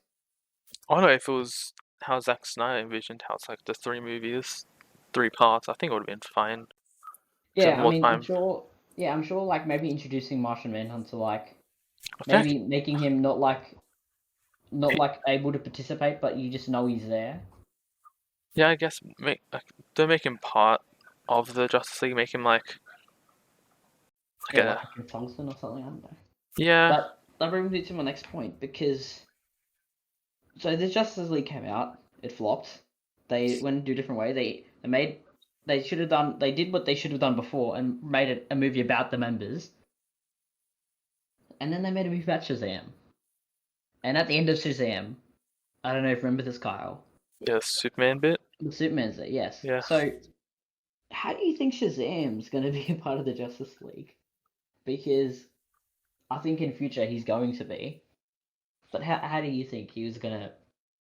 I don't know if it was how Zack Snyder envisioned how it's the three movies, three parts. I think it would have been fine. To have Yeah, I more mean, I'm time. sure. Yeah, I'm sure like maybe introducing Martian Manhunter, like I feel maybe making him not like able to participate, but you just know he's there. yeah, I guess don't make him part of the Justice League. Make him like Yeah, a like a consultant or something. I don't know. yeah. But that brings me to my next point because so the Justice League came out, it flopped. They went a different way. They should have done they did what they should have done before and made a movie about the members. And then they made a movie about Shazam. And at the end of Shazam, I don't know if you remember this, Kyle. Yeah, Superman bit. The Superman's there, yes. Yeah. So how do you think Shazam's gonna be a part of the Justice League? Because I think in future he's going to be. But how do you think he was gonna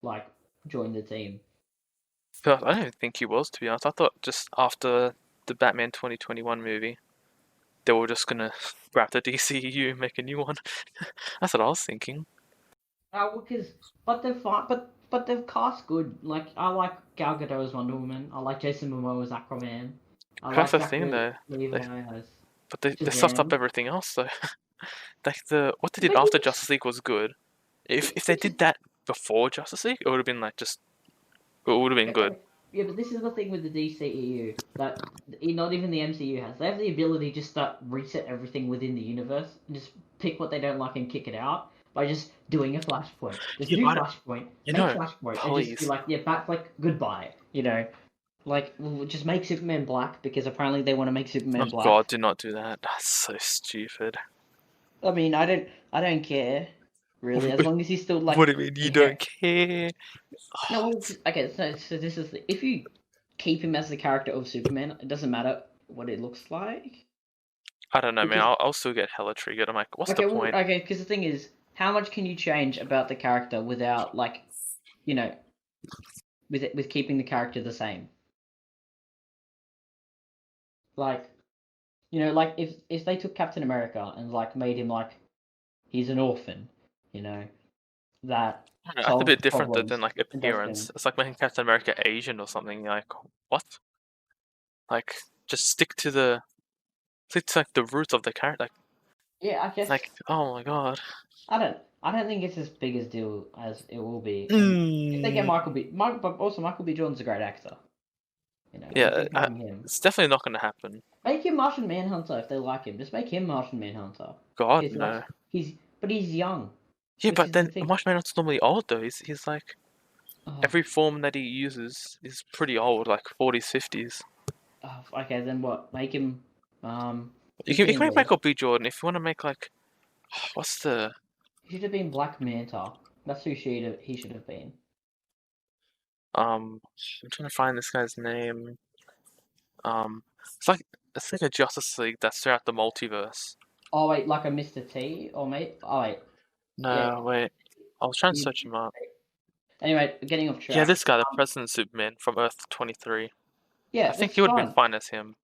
like join the team? But I don't think he was, to be honest. I thought just after the Batman 2021 movie, they were just gonna grab the DCEU and make a new one. That's what I was thinking. Because but they're fine, but they've cast good. Like I like Gal Gadot as Wonder Woman. I like Jason Momoa as Aquaman. I That's like the thing, Zachary though. Levi as But they stuffed up Shazam. everything else, though. Like what they did But after you Justice League was good. If they did that before Justice League, it would have been like just it would have been good. yeah, but this is the thing with the DCEU that not even the MCU has. They have the ability just to reset everything within the universe and just pick what they don't like and kick it out by just doing a Flashpoint. Just Yeah, do but Flashpoint, you make know, Flashpoint, and just be please. like, yeah, Batfleck, goodbye. You know, like we'll just make Superman black because apparently they want to make Oh Superman black. God, do not do that. That's so stupid. I mean, I don't care really as long as he's still What like do you mean you don't inherent. care? No, well, okay, so this is if you keep him as the character of Superman, it doesn't matter what it looks like. I don't know, man. Because I'll still get hella triggered. I'm like, what's the okay, well, point? okay, because the thing is, how much can you change about the character without like, you know, with keeping the character the same? Like, like if they took Captain America and like made him like he's an orphan, you know, that I don't know, that's a solves bit different than problems like and does good. appearance. It's like making Captain America Asian or something. You're like, what? Like, just stick to like the roots of the character. Yeah, I guess Like, oh my god. I don't think it's as big a deal as it will be. And if they get Mm. But also Michael B. Jordan's a great actor. You Yeah, keep having him. it's definitely not going to happen. Make him Martian Manhunter if they like him. Just make him Martian Manhunter. God, Because no. he's young. Yeah, This but is the then thing. Marshmallow's normally old though. He's like Oh, every form that he uses is pretty old, like 40s, 50s. okay, then what? Make him You can make 15B. Michael B. Jordan if you want to make like what's the He should have been Black Manta. That's who he should have been. I'm trying to find this guy's name. Um, it's like a Justice League that's throughout the multiverse. Oh wait, like a Mr. T or mate? Oh wait, yeah. No, wait. I was trying to You, search him up. anyway, getting off Yeah, track. this guy, the President Superman from Earth 23. I Yeah, think that's he would have been fine. fine as him.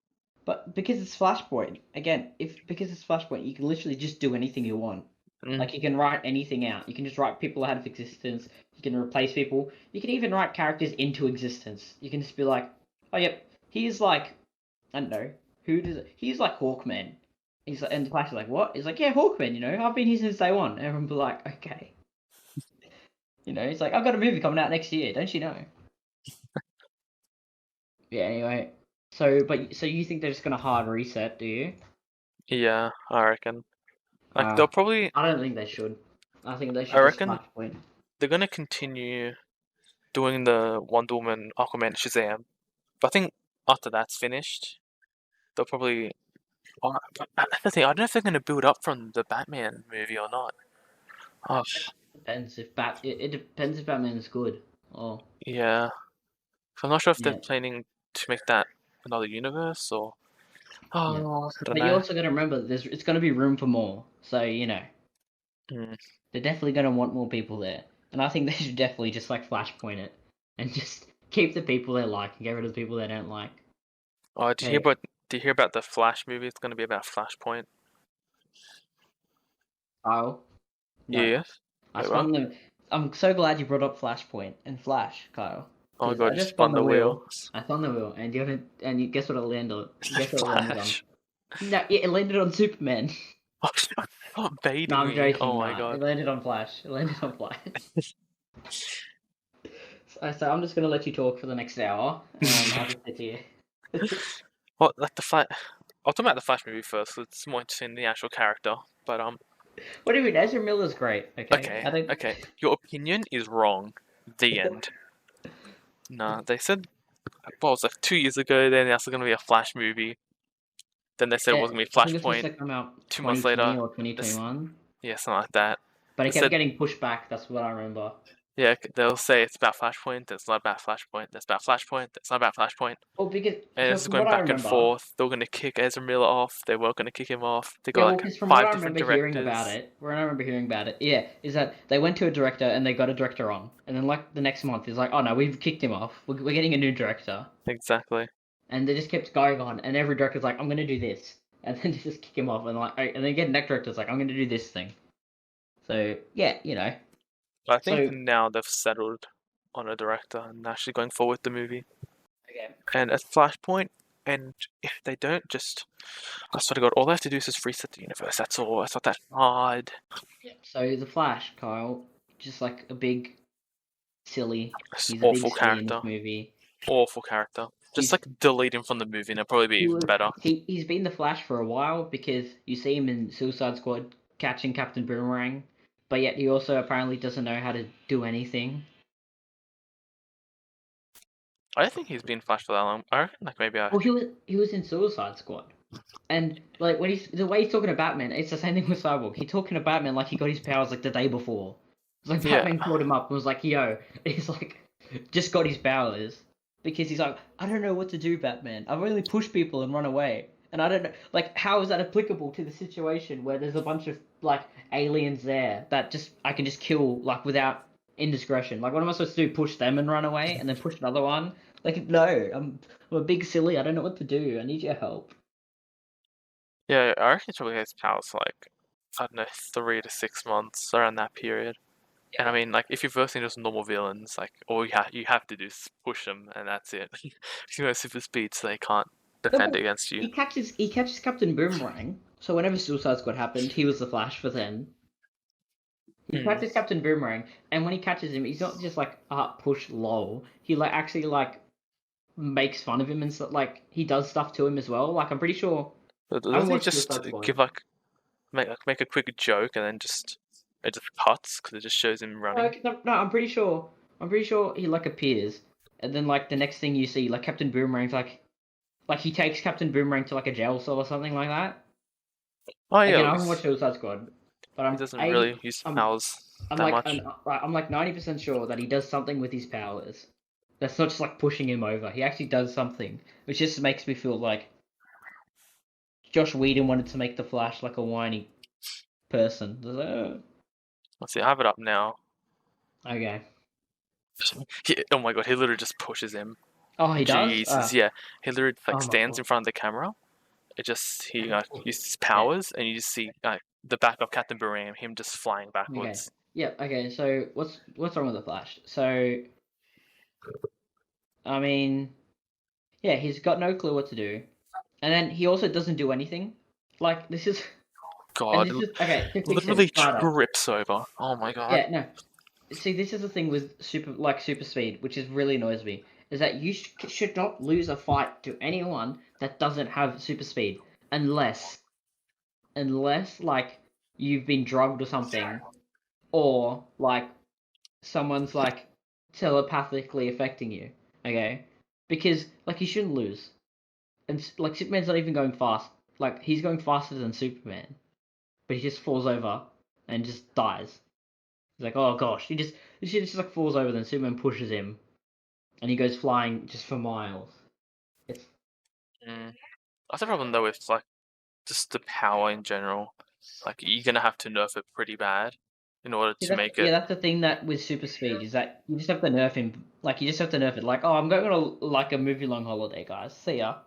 But because it's Flashpoint, again, if because it's Flashpoint, you can literally just do anything you want. Mm. Like you can write anything out. You can just write people out of existence. You can replace people. You can even write characters into existence. You can just be like, oh yep, he's like, I don't know, he's like Hawkman. He's like, and the Flash is like, what? He's like, yeah, Hawkman. I've been here since day one. And everyone be like, okay. He's like, I've got a movie coming out next year. Don't you know? Yeah. Anyway, so you think they're just gonna hard reset? Do you? Yeah, I reckon. Like they'll probably, I don't think they should. I think they I should just reckon Flashpoint. they're gonna continue doing the Wonder Woman, Aquaman, Shazam. But I think after that's finished, they'll probably. But that's the thing. I don't know if they're gonna build up from the Batman movie or not. Oh, Depends if it depends if Batman is good. Oh yeah. So I'm not sure if they're yeah, planning to make that another universe or. yeah. Oh, I don't But you know. also got to remember, it's going to be room for more. So Mm. they're definitely going to want more people there, and I think they should definitely just like Flashpoint it and just keep the people they like and get rid of the people they don't like. Oh, Hey, did you hear about the Flash movie? It's gonna be about Flashpoint. Kyle, no, Yes. I Wait, what? spun the. I'm so glad you brought up Flashpoint and Flash, Kyle, Oh my because I god, you just spun spun the the wheel. wheels. I spun the wheel, and guess what it landed? It's like Guess what it landed on? Flash. No, it landed on Superman. Stop No, baiting I'm me. joking. Oh my Nah, it god. landed on Flash. It landed on Flash. So I'm just gonna let you talk for the next hour, and I'll just sit here. Well, like the Flash. I'll talk about the Flash movie first. 'Cause it's more interesting than the actual character. But What do you mean? Ezra Miller's great. Okay, okay, I think. okay. Your opinion is wrong. The end. Nah, they said what was it, like 2 years ago. Then there's going to be a Flash movie. Then they said it Yeah, wasn't going to be I think it's supposed Flashpoint. to come out 2 months 2020 later, or this 2021, yeah, something like that. but They it kept said getting pushed back. That's what I remember. yeah, they'll say it's about Flashpoint. That's not about Flashpoint. That's about Flashpoint. That's not about Flashpoint. Well, because And so it's from going what I back and remember, forth. They were going to kick Ezra Miller off. They weren't going to kick him off. They yeah, got well, like because from what five I different remember hearing about directors. it, yeah, is that they went to a director and they got a director on, and then like the next month is like, oh no, we've kicked him off. We're getting a new director, Exactly. and they just kept going on, and every director's like, I'm gonna do this, and then they just kick him off, and like, and then get next director's like, I'm gonna do this thing. So yeah, But I think So now they've settled on a director and actually going forward with the movie. okay, And at Flashpoint, and if they don't just, I swear to God, all they have to do is just reset the universe. That's all. It's not that hard. yeah. So the Flash, Kyle, just like a big silly. It's He's a big awful silly in character. this movie. Awful character. Just He's like delete him from the movie and it'll probably be he even was better. he's been the Flash for a while because you see him in Suicide Squad catching Captain Boomerang, but yet he also apparently doesn't know how to do anything. I don't think he's been Flash for that long. I reckon like maybe Well, he was in Suicide Squad, and like when he's the way he's talking to Batman, it's the same thing with Cyborg. He's talking to Batman like he got his powers like the day before. It's like yeah. Batman called him up and was like, "Yo," he's like, just got his powers because he's like, "I don't know what to do, Batman. I've only pushed people and run away." And I don't know, like, how is that applicable to the situation where there's a bunch of like aliens there that just I can just kill like without indiscretion? Like, what am I supposed to do? Push them and run away, and then push another one? Like, no, I'm a big silly. I don't know what to do. I need your help. Yeah, I reckon he probably has powers for like, I don't know, 3 to 6 months around that period. And I mean, like, if you're versing just normal villains, like, all you have to do is push them, and that's it. If you have super speed, so they can't No, defend but against you. he catches Captain Boomerang. So whenever Suicide Squad happened, he was the Flash for then. He Hmm. catches Captain Boomerang, and when he catches him, he's not just like push lol. He like actually like makes fun of him and stuff. Like he does stuff to him as well. Like I'm pretty sure. But I haven't doesn't he watched just Suicide Squad. give like make a quick joke and then just it just cuts because it just shows him running? No, I'm pretty sure. I'm pretty sure he like appears, and then like the next thing you see, like Captain Boomerang's like he takes Captain Boomerang to like a jail cell or something like that. Oh yeah, Again, I well, haven't watched Suicide Squad, but he doesn't really use I'm powers I'm that like much. I'm like 90% sure that he does something with his powers. That's not just like pushing him over. He actually does something, which just makes me feel like Josh Whedon wanted to make the Flash like a whiny person. Let's see, I have it up now. Okay. Oh my god, he literally just pushes him. Oh, he does. Jesus, yeah. He literally like Oh my stands god. in front of the camera. It just he uses his Yeah. powers, and you just see the back of Captain Boomerang, him just flying Okay. backwards. Yeah. Okay. So what's wrong with the Flash? So I mean, yeah, he's got no clue what to do, and then he also doesn't do anything. Like this is, and God, this is okay. To fix literally him, right. trips over. Oh my god. Yeah. No. See, this is the thing with super speed, which is really annoys me, is that you should not lose a fight to anyone that doesn't have super speed, unless like you've been drugged or something, or like someone's like telepathically affecting you. Okay, because like you shouldn't lose, and like Superman's not even going fast. Like he's going faster than Superman, but he just falls over and just dies. He's like, oh gosh, he just like falls over, then Superman pushes him, and he goes flying just for miles. It's That's the problem though with like just the power in general. Like you're gonna have to nerf it pretty bad in order yeah, to make it. that's the thing that with super speed is that you just have to nerf him. Like you just have to nerf it. Like, oh, I'm going on like a movie long holiday, guys. See ya.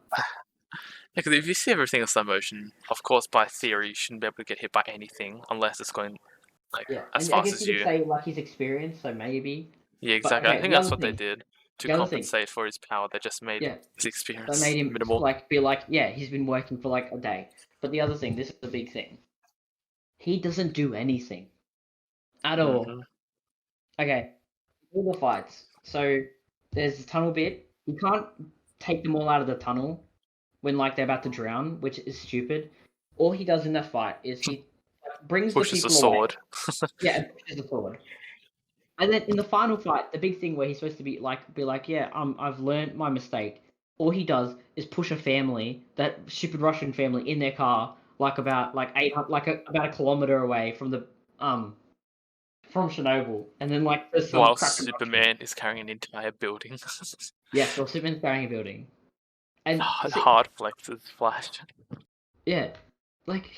Because if you see everything in slow motion, of course, by theory, you shouldn't be able to get hit by anything unless it's going like Yeah, as and I fast guess as you could you. say like his experience, so maybe. Yeah, But exactly. I okay, think the that's other what they thing, did. to The other thing, compensate for his power, they just made yeah, his that experience made him minimal. like be like, yeah, he's been working for like a day. But the other thing, this is the big thing. He doesn't do anything at all. Hmm. Okay, all the fights. So there's a tunnel bit. You can't take them all out of the tunnel when like they're about to drown, which is stupid. All he does in that fight is he brings the Pushes a people away. sword. Yeah, and pushes the sword. And then in the final fight, the big thing where he's supposed to be like, yeah, I've learned my mistake. All he does is push a family, that stupid Russian family, in their car, like about like 800, about a kilometer away um from Chernobyl, and then like there's some While crack in Russia. Superman is carrying an entire building. Yes, well, Superman's carrying a building, and Hard flexes Flash. yeah, like,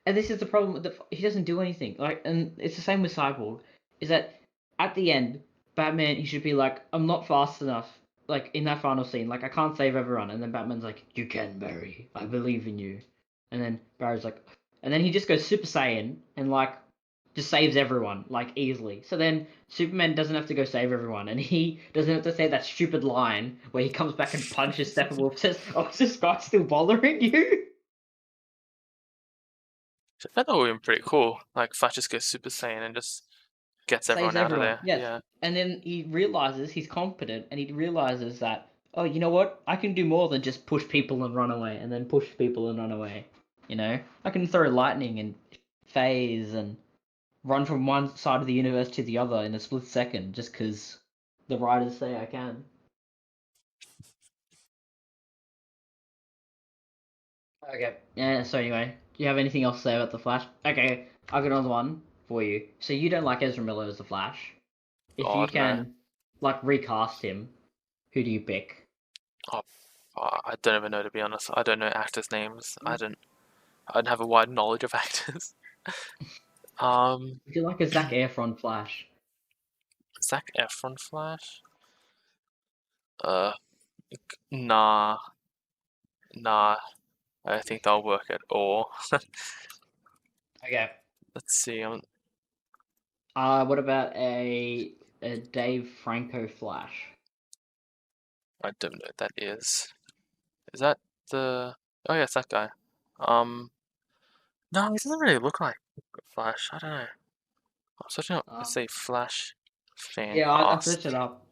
and this is the problem with he doesn't do anything. Like, and it's the same with Cyborg. Is that at the end, Batman he should be like, I'm not fast enough. Like in that final scene, like I can't save everyone, and then Batman's like, you can, Barry. I believe in you. And then Barry's like, and then he just goes Super Saiyan and like just saves everyone like easily. So then Superman doesn't have to go save everyone, and he doesn't have to say that stupid line where he comes back and punches Steppenwolf. Says, "Oh, is this guy still bothering you?" I thought that would have been pretty cool. Like Flash just goes Super Saiyan and just gets Saves everyone out of everyone. there. Yes. Yeah. And then he realizes he's competent, and he realizes that, oh, you know what? I can do more than just push people and run away, and then push people and run away. You know, I can throw lightning and phase and run from one side of the universe to the other in a split second, just because the writers say I can. Okay. Yeah. So anyway, do you have anything else to say about the Flash? Okay, I've got another one for you. So you don't like Ezra Miller as the Flash? If you God no. can, like, recast him, who do you pick? Oh, I don't even know, to be honest. I don't know actors' names. I don't have a wide knowledge of actors. Would you like a Zac Efron Flash? Zac Efron Flash? Uh, nah, nah. I don't think that'll work at all. Okay. Let's see. What about a Dave Franco Flash? I don't know what that is. Is that the? Oh yeah, it's that guy. Um, no, he doesn't really look like Flash. I don't know. I'm searching up. Uh, Let's say Flash fan yeah, I searched it cast. up.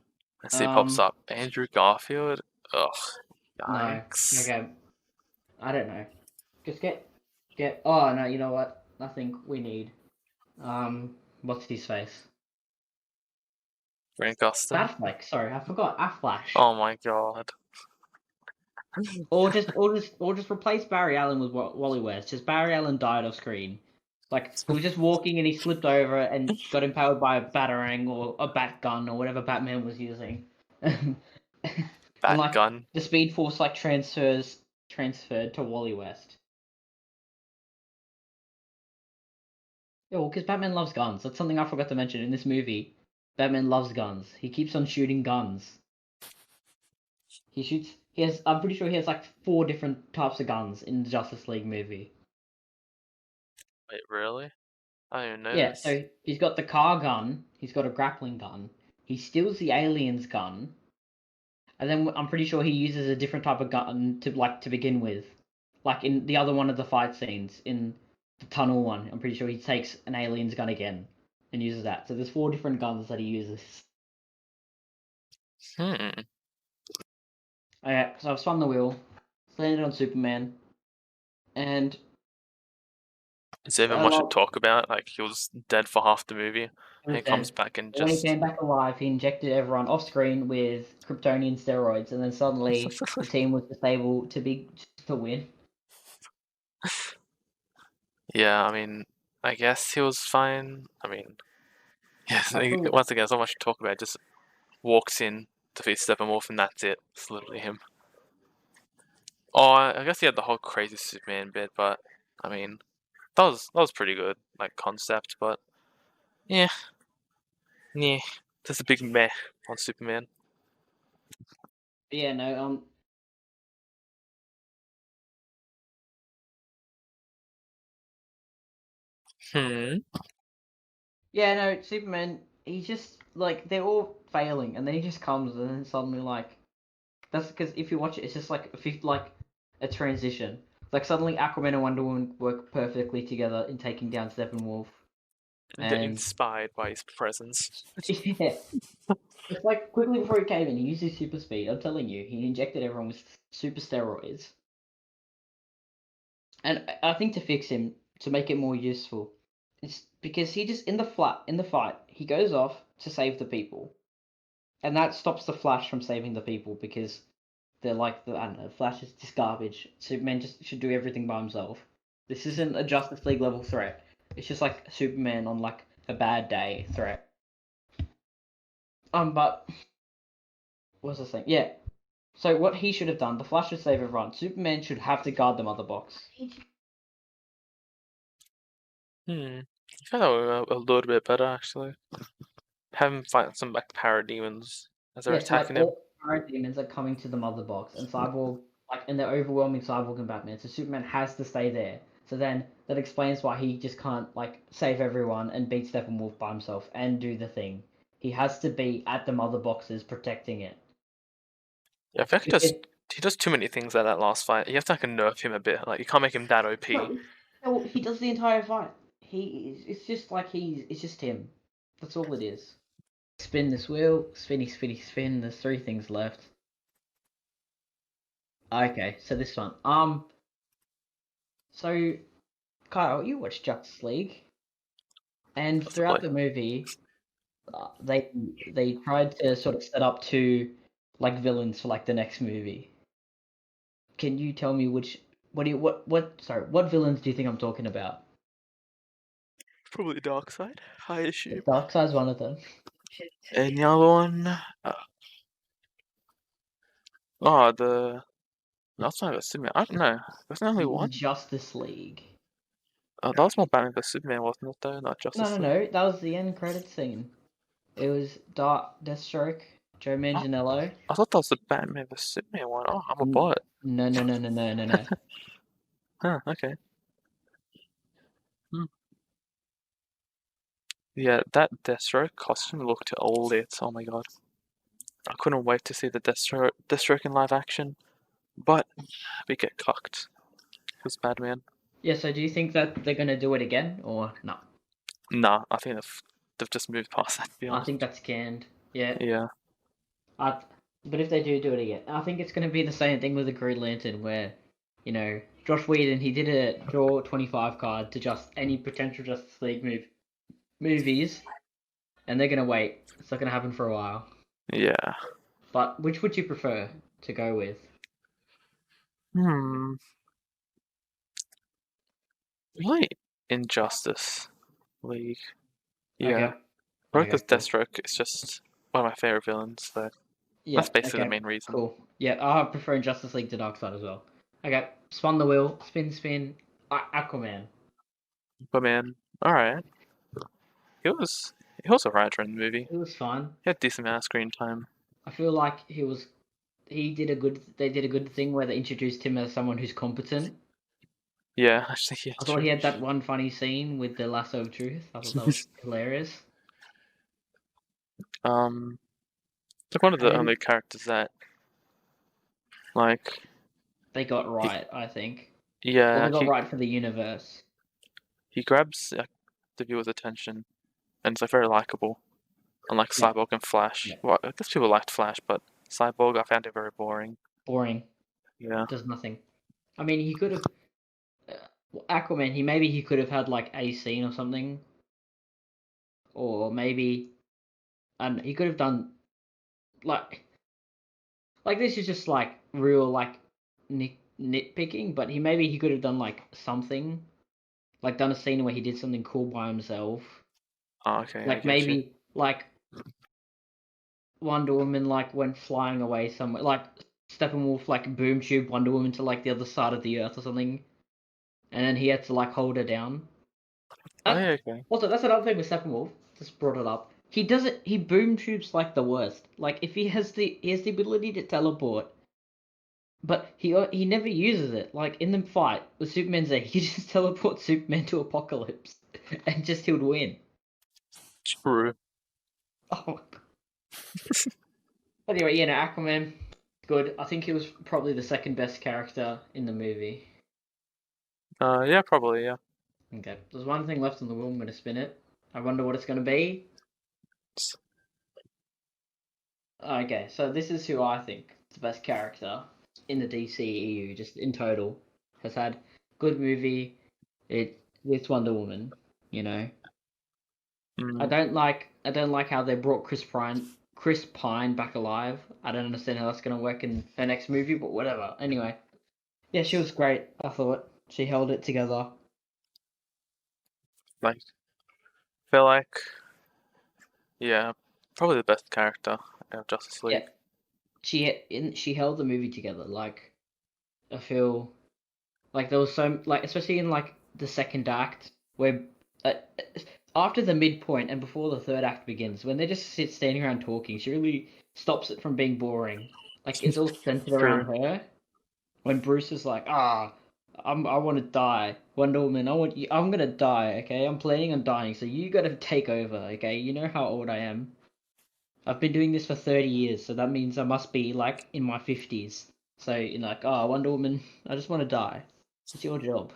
Let's see, it pops up. Andrew Garfield. Ugh, No. yikes. Okay. I don't know. Just get. Oh no, you know what? I think we need. What's his face? Grant Gustin. Batfleck. Sorry, I forgot. Afflash. Oh my god. Or just replace Barry Allen with Wally West. Just Barry Allen died off screen. Like he was just walking and he slipped over and got empowered by a batarang or a bat gun or whatever Batman was using. And Bat like gun. the Speed Force like transferred to Wally West. Yeah, well, because Batman loves guns. That's something I forgot to mention in this movie. Batman loves guns. He keeps on shooting guns. He shoots. He has. I'm pretty sure he has like 4 different types of guns in the Justice League movie. Wait, really? I didn't even know Yeah, this. so he's got the car gun, he's got a grappling gun, he steals the alien's gun, and then I'm pretty sure he uses a different type of gun to begin with. Like in the other one of the fight scenes, in the tunnel one, I'm pretty sure he takes an alien's gun again and uses that. So there's 4 different guns that he uses. Hmm. Okay, so I've spun the wheel, landed on Superman, and Is there even I much to love talk about? Like, he was dead for half the movie, he and was he comes dead. back and When he just. came back alive, he injected everyone off screen with Kryptonian steroids, and then suddenly the team was just able to win. Yeah, I mean, I guess he was fine. I mean, yeah, once again, there's not much to talk about. Just walks in, defeats Steppenwolf, and that's it. It's literally him. Oh, I guess he had the whole crazy Superman bit, but I mean, that was pretty good, like concept. But yeah, yeah, just a big meh on Superman. Yeah, no, Hmm. yeah, no, Superman. he just like they're all failing, and then he just comes and then suddenly like that's because if you watch it, it's just like a transition. Like suddenly Aquaman and Wonder Woman work perfectly together in taking down Steppenwolf, They're and inspired by his presence. yeah, it's like quickly before he came in, he used his super speed. I'm telling you, he injected everyone with super steroids, and I think to fix him to make it more useful, it's because he just in the fight he goes off to save the people, and that stops the Flash from saving the people because they're like I don't know, Flash is just garbage. Superman just should do everything by himself. This isn't a Justice League level threat. It's just like Superman on like a bad day threat. But what was I saying? Yeah. So what he should have done, the Flash should save everyone. Superman should have to guard the mother box. I thought that would a little bit better actually. Have him fight some like parademons as they're Yeah, so like attacking him. all demons are coming to the mother box, and Cyborg and they're overwhelming Cyborg and Batman. So Superman has to stay there. So then that explains why he just can't like save everyone and beat Steppenwolf by himself and do the thing. He has to be at the mother boxes protecting it. Yeah, I feel like he does too many things at that last fight. You have to like nerf him a bit. Like you can't make him that OP. No, he does the entire fight. It's just like it's just him. That's all it is. Spin this wheel, spinny, spinny, spin. There's 3 things left. Okay, so this one. So Kyle, you watched Justice League, and throughout the movie, they tried to sort of set up 2 like villains for like the next movie. Can you tell me which? What villains do you think I'm talking about? Probably Darkseid, I assume. Darkseid's one of them. And the other one, the last time it was Superman. I don't know. There's only one. Justice League. That was more Batman vs Superman, wasn't it? Though, not No, Justice no, League. no. That was the end credits scene. It was Deathstroke, Joe Manganiello. I thought that was the Batman vs Superman one. Oh, I'm a bot. No, no, no, no, no, no, no. Huh, okay. Yeah, that Deathstroke costume looked lit. Oh my god. I couldn't wait to see the Deathstroke in live action. But we get cocked. Who's Batman? Yeah. So, do you think that they're gonna do it again or no? Nah, I think they've just moved past that, to be I honest. think that's canned. Yeah. Yeah. But if they do it again, I think it's gonna be the same thing with the Green Lantern, where Josh Whedon he did a draw 25 card to just any potential Justice League movies, and they're gonna wait. It's not gonna happen for a while. Yeah. But which would you prefer to go with? Really? Injustice League. Yeah. Okay. Probably because cool. Deathstroke is just one of my favorite villains, so Yeah, that's basically the main reason. Cool. Yeah, I prefer Justice League to Darkseid as well. Okay, spun the wheel, spin, spin. Aquaman. But man, alright. He was a writer in the movie. It was fun. He had a decent amount of screen time. I feel like they did a good thing where they introduced him as someone who's competent. Yeah, actually, yeah. I thought he had that one funny scene with the lasso of truth. I thought that was hilarious. Like one of the only characters that, like, they got right, I think. Yeah, or they got right for the universe. He grabs the viewer's attention, and it's like very likable. Unlike Cyborg and Flash. Well, I guess people liked Flash, but Cyborg I found it very boring. Boring. Yeah. Does nothing. I mean, he could have. Aquaman. He could have had like a scene or something, or maybe, he could have done like this is just like real like nitpicking, but he could have done like something, like done a scene where he did something cool by himself. Oh, okay. Like maybe like Wonder Woman like went flying away somewhere, like Steppenwolf like boom tube Wonder Woman to like the other side of the earth or something, and then he had to like hold her down. Okay. Also, that's another thing with Steppenwolf. Just brought it up. He does it. He boom tubes like the worst. Like if he has the ability to teleport, but he never uses it. Like in the fight with Superman Z, he just teleports Superman to Apocalypse, and just he would win. True. Oh my god. Anyway, Aquaman, good. I think he was probably the second best character in the movie. Yeah, probably, yeah. Okay, there's one thing left on the wheel. I'm gonna spin it. I wonder what it's gonna be. Okay, so this is who I think is the best character in the DCEU, just in total. Has had good movie. It's Wonder Woman. You know, I Mm. don't like how they brought Chris Pine back alive. I don't understand how that's gonna work in her next movie, but whatever. Anyway, yeah, she was great. I thought she held it together. Like, feel like, yeah, probably the best character out of Justice Yeah, League. she held the movie together. Like I feel like there was so like especially in like the second act where uh, after the midpoint and before the third act begins, when they just sit standing around talking, she really stops it from being boring. Like it's all centered True. around her. When Bruce is like, I want to die, Wonder Woman, I'm gonna die, okay? I'm planning on dying, so you gotta take over, okay? You know how old I am. I've been doing this for 30 years, so that means I must be like in my 50s. So you're like, Wonder Woman, I just want to die. It's your job.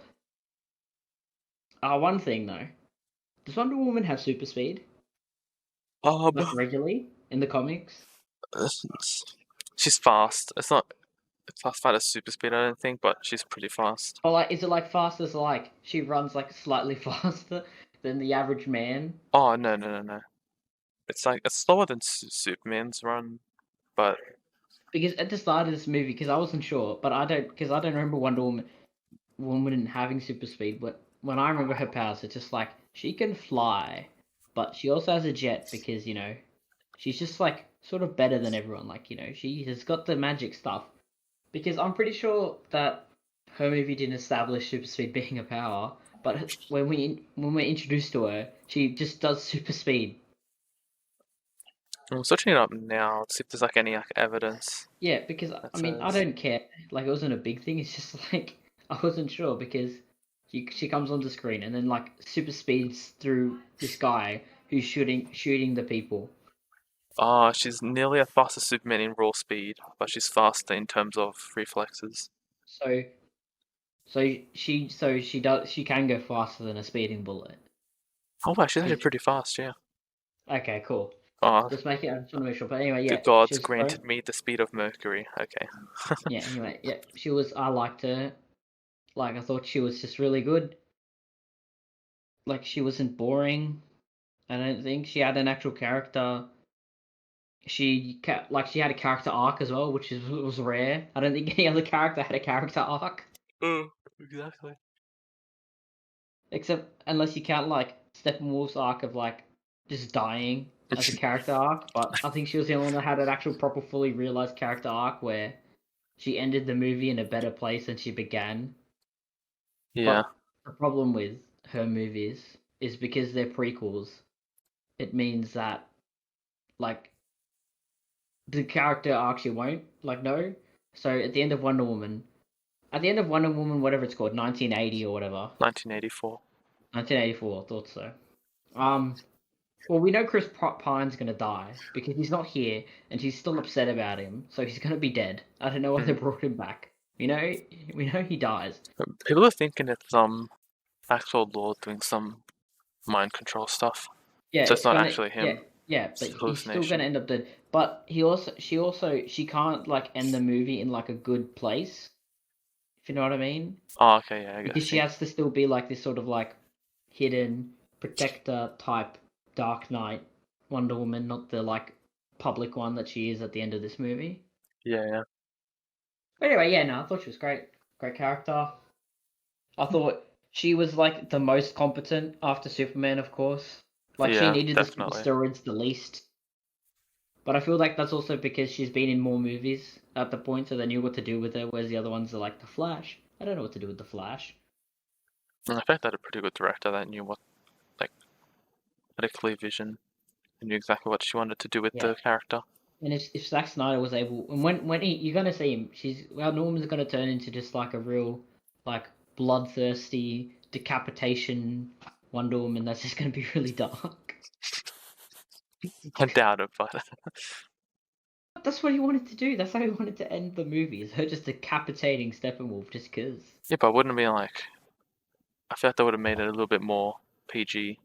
One thing though, does Wonder Woman have super speed Oh, like regularly in the comics? she's fast. It's not fast as super speed, I don't think, but she's pretty fast. Or like, is it like fast as like she runs like slightly faster than the average man? Oh, no. It's like, it's slower than Superman's run, but Because at the start of this movie, because I wasn't sure, but because I don't remember Wonder Woman having super speed. But when I remember her powers, it's just like she can fly, but she also has a jet because she's just like sort of better than everyone. Like she has got the magic stuff. Because I'm pretty sure that her movie didn't establish super speed being a power, but when we're introduced to her, she just does super speed. I'm searching it up now to see if there's like any like evidence Yeah, because that I mean I says. don't care. Like it wasn't a big thing. It's just like I wasn't sure because she comes on the screen and then like super speeds through this guy who's shooting the people. Oh, she's nearly as fast as Superman in raw speed, but she's faster in terms of reflexes. So she can go faster than a speeding bullet. Oh wow, she's actually 'Cause- pretty fast, yeah. Okay, cool. Oh, Just make it. I just want to make sure. But anyway, the yeah, she gods was great. granted me the speed of Mercury. Okay. Yeah. Anyway, yeah, she was. I liked her. Like I thought she was just really good. Like she wasn't boring. I don't think she had an actual character. She had a character arc as well, which was rare. I don't think any other character had a character arc, Oh, exactly. except unless you count like Steppenwolf's arc of like just dying as a character arc. But I think she was the only one that had an actual proper, fully realized character arc where she ended the movie in a better place than she began. Yeah. But the problem with her movies is because they're prequels, it means that like the character actually won't like no. So at the end of Wonder Woman, whatever it's called, 1980 or whatever, 1984. 1984, I thought so. Um, well, we know Pine's gonna die because he's not here, and she's still upset about him, so he's gonna be dead. I don't know why they Mm. brought him back. We know he dies. People are thinking it's actual Lord doing some mind control stuff. Yeah, So it's it's not gonna actually yeah, him. yeah, It's but a he's still gonna hallucination. end up dead. But she can't like end the movie in like a good place, if you know what I mean. Oh, okay, yeah, I Because she see. has to still be like this sort of like hidden protector type Dark Knight Wonder Woman, not the like public one that she is at the end of this movie. Yeah. But anyway, yeah, no, I thought she was great. Great character. I thought she was like the most competent after Superman, of course. Like she Yeah, needed the definitely. steroids the least. But I feel like that's also because she's been in more movies at the point, so they knew what to do with her. Whereas the other ones are like the Flash. I don't know what to do with the Flash. And I fact that a pretty good director that knew what, like, had a clear vision and knew exactly what she wanted to do with Yeah, the character. and if Zack Snyder was able, and you're gonna see him, Norman's gonna turn into just like a real like bloodthirsty decapitation Wonder Woman. That's just gonna be really dark. I doubt it, but That's what he wanted to do. That's how he wanted to end the movie. Is her just decapitating Steppenwolf just because. yeah, but wouldn't it be like? I feel like they would have made it a little bit more PG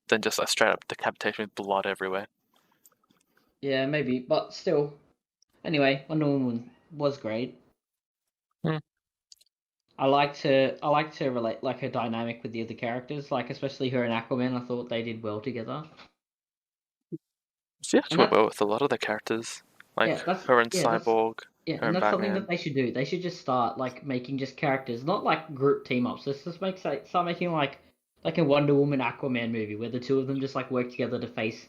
than just a straight up decapitation with blood everywhere. Yeah, maybe, but still. Anyway, Wonder Woman was great. Hmm. I like to relate like her dynamic with the other characters, like especially her and Aquaman. I thought they did well together. She And actually went well with a lot of the characters, like her and that's Cyborg, yeah, her and and that's something that Batman. they should do. They should just start like making just characters, not like group team ups. Let's just start making like a Wonder Woman Aquaman movie where the two of them just like work together to face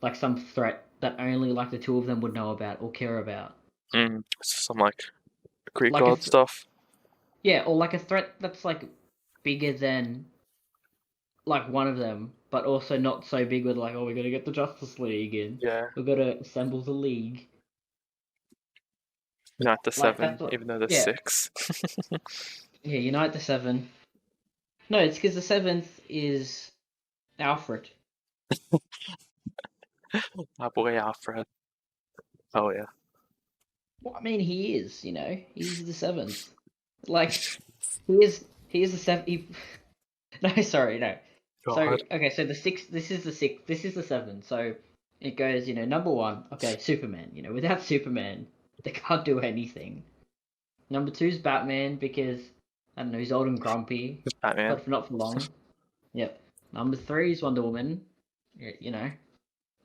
like some threat that only like the two of them would know about or care about. Some like Greek Like a god stuff. yeah, or like a threat that's like bigger than like one of them, but also not so big with like, oh, we gotta get the Justice League in. Yeah, We gotta assemble the league. Unite the Like that's Seven, what. even though there's Yeah, six. yeah. Unite the Seven. No, it's because the seventh is Alfred. My boy Alfred. Oh yeah. Well, I mean, he is. He's the seventh. Like he is the seventh. No, sorry, no. So God. okay, so the sixth. This is the sixth. This is the seventh. So it goes. Number one. Okay, Superman. Without Superman, they can't do anything. Number two is Batman because I don't know, he's old and grumpy, It's Batman. but not for long. Yep. Number three is Wonder Woman.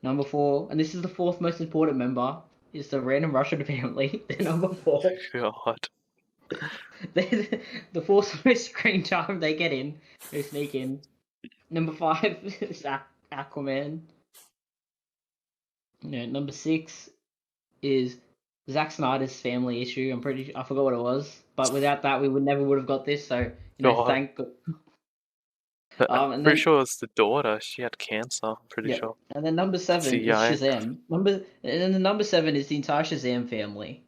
Number four, and this is the fourth most important member, is the random Russian family. They're number four. God. They're the fourth most screen time they get in. They sneak in. Number five is Aquaman. Number six is Zack Snyder's family issue. I forgot what it was, but without that, we would have got this. So God. thank. I'm And pretty then sure it's the daughter. She had cancer. I'm pretty yeah, sure. and then number seven is CGI. Shazam. And then the number seven is the entire Shazam family,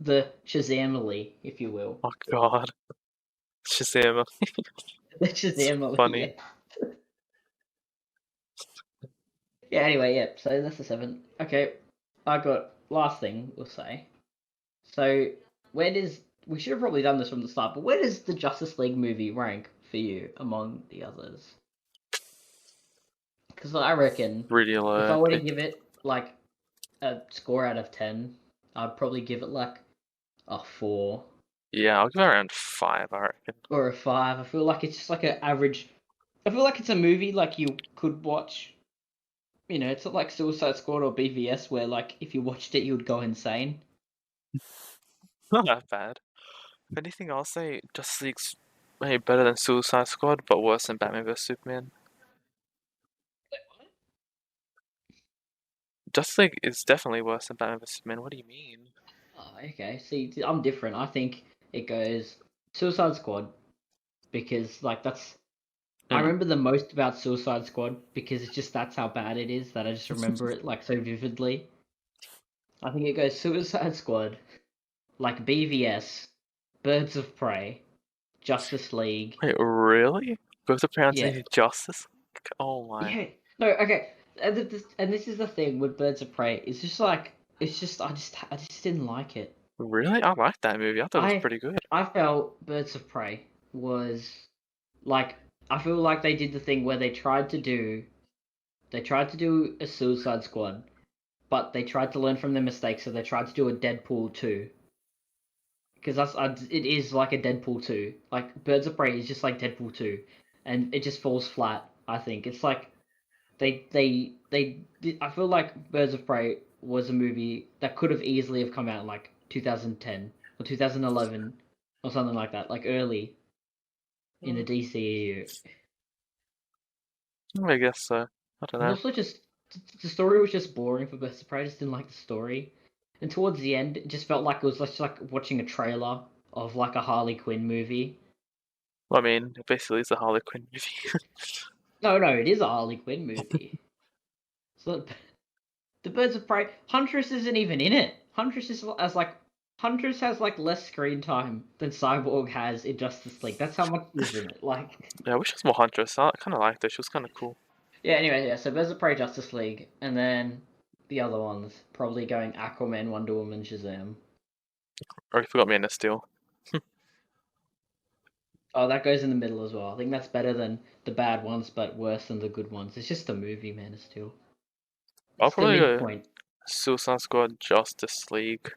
the Shazamily, if you will. Oh God. Shazam. The Shazamily. Funny. Yeah. Yeah. Anyway, yeah. So that's the seven. Okay, I got last thing we'll say. So we should have probably done this from the start, but where does the Justice League movie rank for you among the others? Because I reckon Really if I low. were to give it like a score out of 10, I'd probably give it like a 4 Yeah, I'll give it around 5, I reckon. or a 5. I feel like it's just like an average. I feel like it's a movie like you could watch. It's not like Suicide Squad or BVS where like if you watched it you would go insane. Not that bad. If anything, I'll say Justice League's maybe better than Suicide Squad, but worse than Batman vs Superman. Justice League is definitely worse than Batman vs Superman. What do you mean? Oh, okay. See, I'm different. I think it goes Suicide Squad because like that's I Mm. remember the most about Suicide Squad because it's just that's how bad it is that I just remember it like so vividly. I think it goes Suicide Squad, like BVS, Birds of Prey, Justice League. Wait, really? Both are Yeah, pronouncing Justice? Oh my. yeah. No, okay. And this is the thing with Birds of Prey. It's just I just didn't like it. Really? I liked that movie. I thought it was I pretty good. I felt Birds of Prey was like I feel like they did the thing where they tried to do a Suicide Squad, but they tried to learn from their mistakes, so they tried to do a Deadpool 2. Because it is like a Deadpool 2. Like Birds of Prey is just like Deadpool 2, and it just falls flat. I think it's like I feel like Birds of Prey was a movie that could have easily have come out in like 2010 or 2011 or something like that, like early in the DCEU. I guess so. I don't And know. also just the story was just boring for Birds of Prey. I just didn't like the story. And towards the end, it just felt like it was just like watching a trailer of like a Harley Quinn movie. Well, I mean, it basically is a Harley Quinn movie. No, no, it is a Harley Quinn movie. So the Birds of Prey, Huntress isn't even in it. Huntress has like less screen time than Cyborg has in Justice League. That's how much is in it. Like, Yeah, I wish it was more Huntress. I kind of liked her. She was kind of cool. Yeah. Anyway, yeah. So Birds of Prey, Justice League, and then the other ones probably going Aquaman, Wonder Woman, Shazam. Or you forgot Man of Steel. Oh, that goes in the middle as well. I think that's better than the bad ones, but worse than the good ones. It's just a movie, Man of Steel. I'll It's the probably go midpoint. Suicide Squad, Justice League.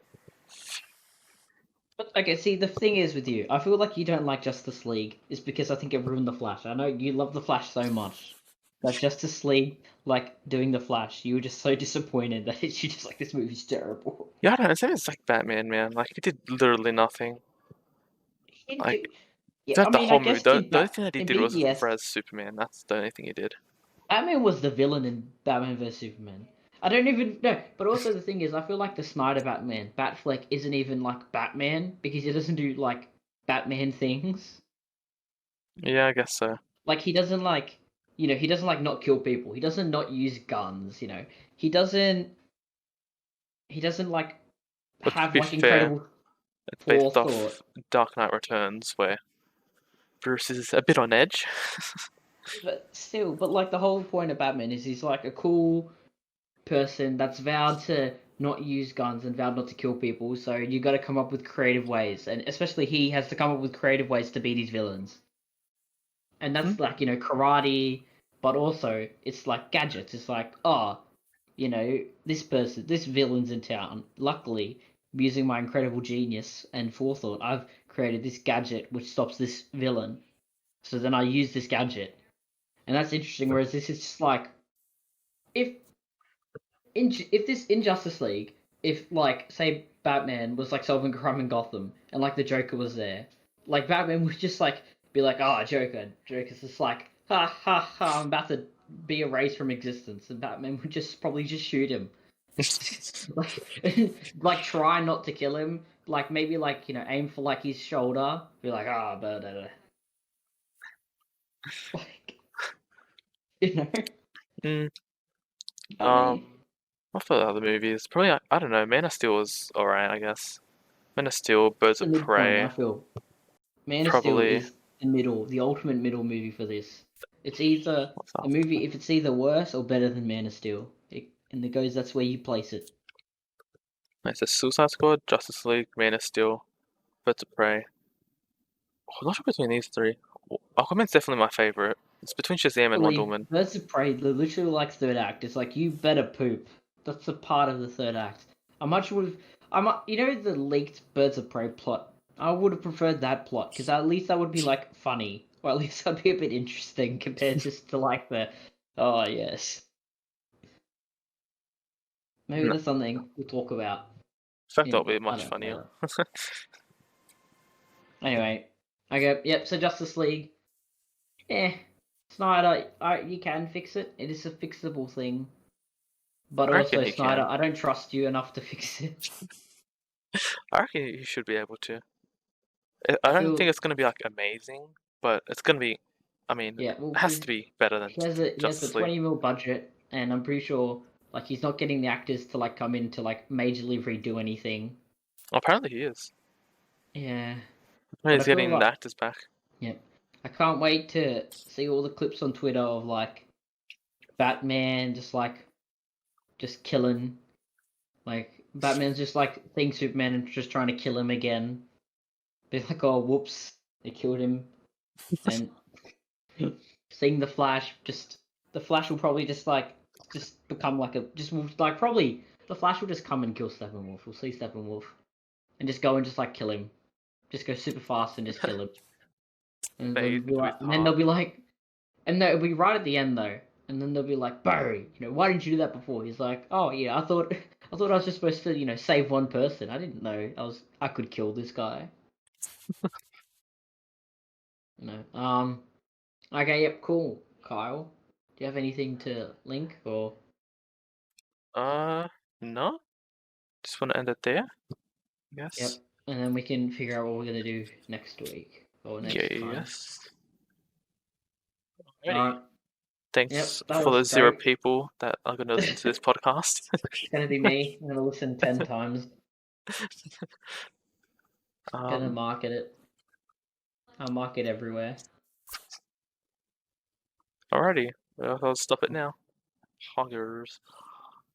But okay, see, the thing is with you, I feel like you don't like Justice League is because I think it ruined the Flash. I know you love the Flash so much, but Justice League, like doing the Flash, you were just so disappointed that you just like this movie's terrible. Yeah, I don't know. Same as like Batman, man. Like he did literally nothing. He didn't Like do, yeah, I throughout the mean, I whole movie, guess the only thing that he in did was BVS, Raz Superman. That's the only thing he did. Batman was the villain in Batman vs Superman. I don't even know, but also the thing is, I feel like the Snyder Batman, Batfleck, isn't even like Batman because he doesn't do like Batman things. Yeah, I guess so. Like he doesn't like, he doesn't like not kill people. He doesn't not use guns. He doesn't he doesn't like But to have be like fair, incredible it's based forethought. off Dark Knight Returns, where Bruce is a bit on edge. But still, but like the whole point of Batman is he's like a cool person that's vowed to not use guns and vowed not to kill people. So you got to come up with creative ways, and especially he has to come up with creative ways to beat his villains. And Hmm? that's like karate, but also it's like gadgets. It's like this villain's in town. Luckily, using my incredible genius and forethought, I've created this gadget which stops this villain. So then I use this gadget, and that's interesting. Whereas this is just like if if this Injustice League, if like say Batman was like solving a crime in Gotham and like the Joker was there, like Batman would just like be like, "Ah, oh, Joker." Joker's just like, "Ha ha ha! I'm about to be erased from existence," and Batman would just probably just shoot him, like, like try not to kill him, like maybe like aim for like his shoulder, be like, "Ah, oh, but like you know, Mm, I mean." what for the other movies? Probably, I don't know. Man of Steel was alright, I guess. Man of Steel, Birds The of midpoint, I Prey, feel. Man of Steel probably. is the ultimate middle movie for this. It's either What's a after movie that? if it's either worse or better than Man of Steel. And it goes that's where you place it. It's a Suicide Squad, Justice League, Man of Steel, Birds of Prey. Oh, I'm not sure between these three. Aquaman's definitely my favorite. It's between Shazam and Wonder Literally, Woman. Birds of Prey, literally like third act. It's like you better poop. That's a part of the third act. I much would have. The leaked Birds of Prey plot. I would have preferred that plot because at least that would be like funny, or at least that'd be a bit interesting compared just to like the. Oh yes, maybe No, that's something we'll talk about. in fact, that'll be I much don't know funnier. later. Anyway, okay, yep. So Justice League, Snyder, you can fix it. It is a fixable thing, but I reckon also he Snyder, can. I don't trust you enough to fix it. I reckon he should be able to. I I don't feel, think it's gonna be like amazing, but it's gonna be. I mean, yeah, it well, has to be better than he has a Justice League. 20 mil budget, and I'm pretty sure like he's not getting the actors to like come in to like majorly redo anything. Apparently, he is. Yeah, but I He's feel getting the like actors back. yeah, I can't wait to see all the clips on Twitter of like Batman just killing. Like Batman's just like thinks Superman and just trying to kill him again. Be like, oh whoops, they killed him. And seeing the Flash will probably just become like probably the Flash will just come and kill Steppenwolf. We'll see Steppenwolf and just go and just like kill him. Just go super fast and just kill him. And they'll Fade be into like, his and then they'll heart. be like, and no, it'll be right at the end though. And then they'll be like, Barry, why didn't you do that before? He's like, oh yeah, I thought I was just supposed to, save one person. I didn't know I could kill this guy. Okay, yep, cool. Kyle, do you have anything to link or? Uh, no. Just want to end it there. Yep, Yes. and then we can figure out what we're gonna do next week or next time. Yes. Alrighty. Alright, Thanks yep, that for was the zero great. people that are going to listen to this podcast. It's gonna be me. I'm gonna listen 10 times. Gonna um, market it. I'll market everywhere. alrighty. I'll stop it now. Hoggers.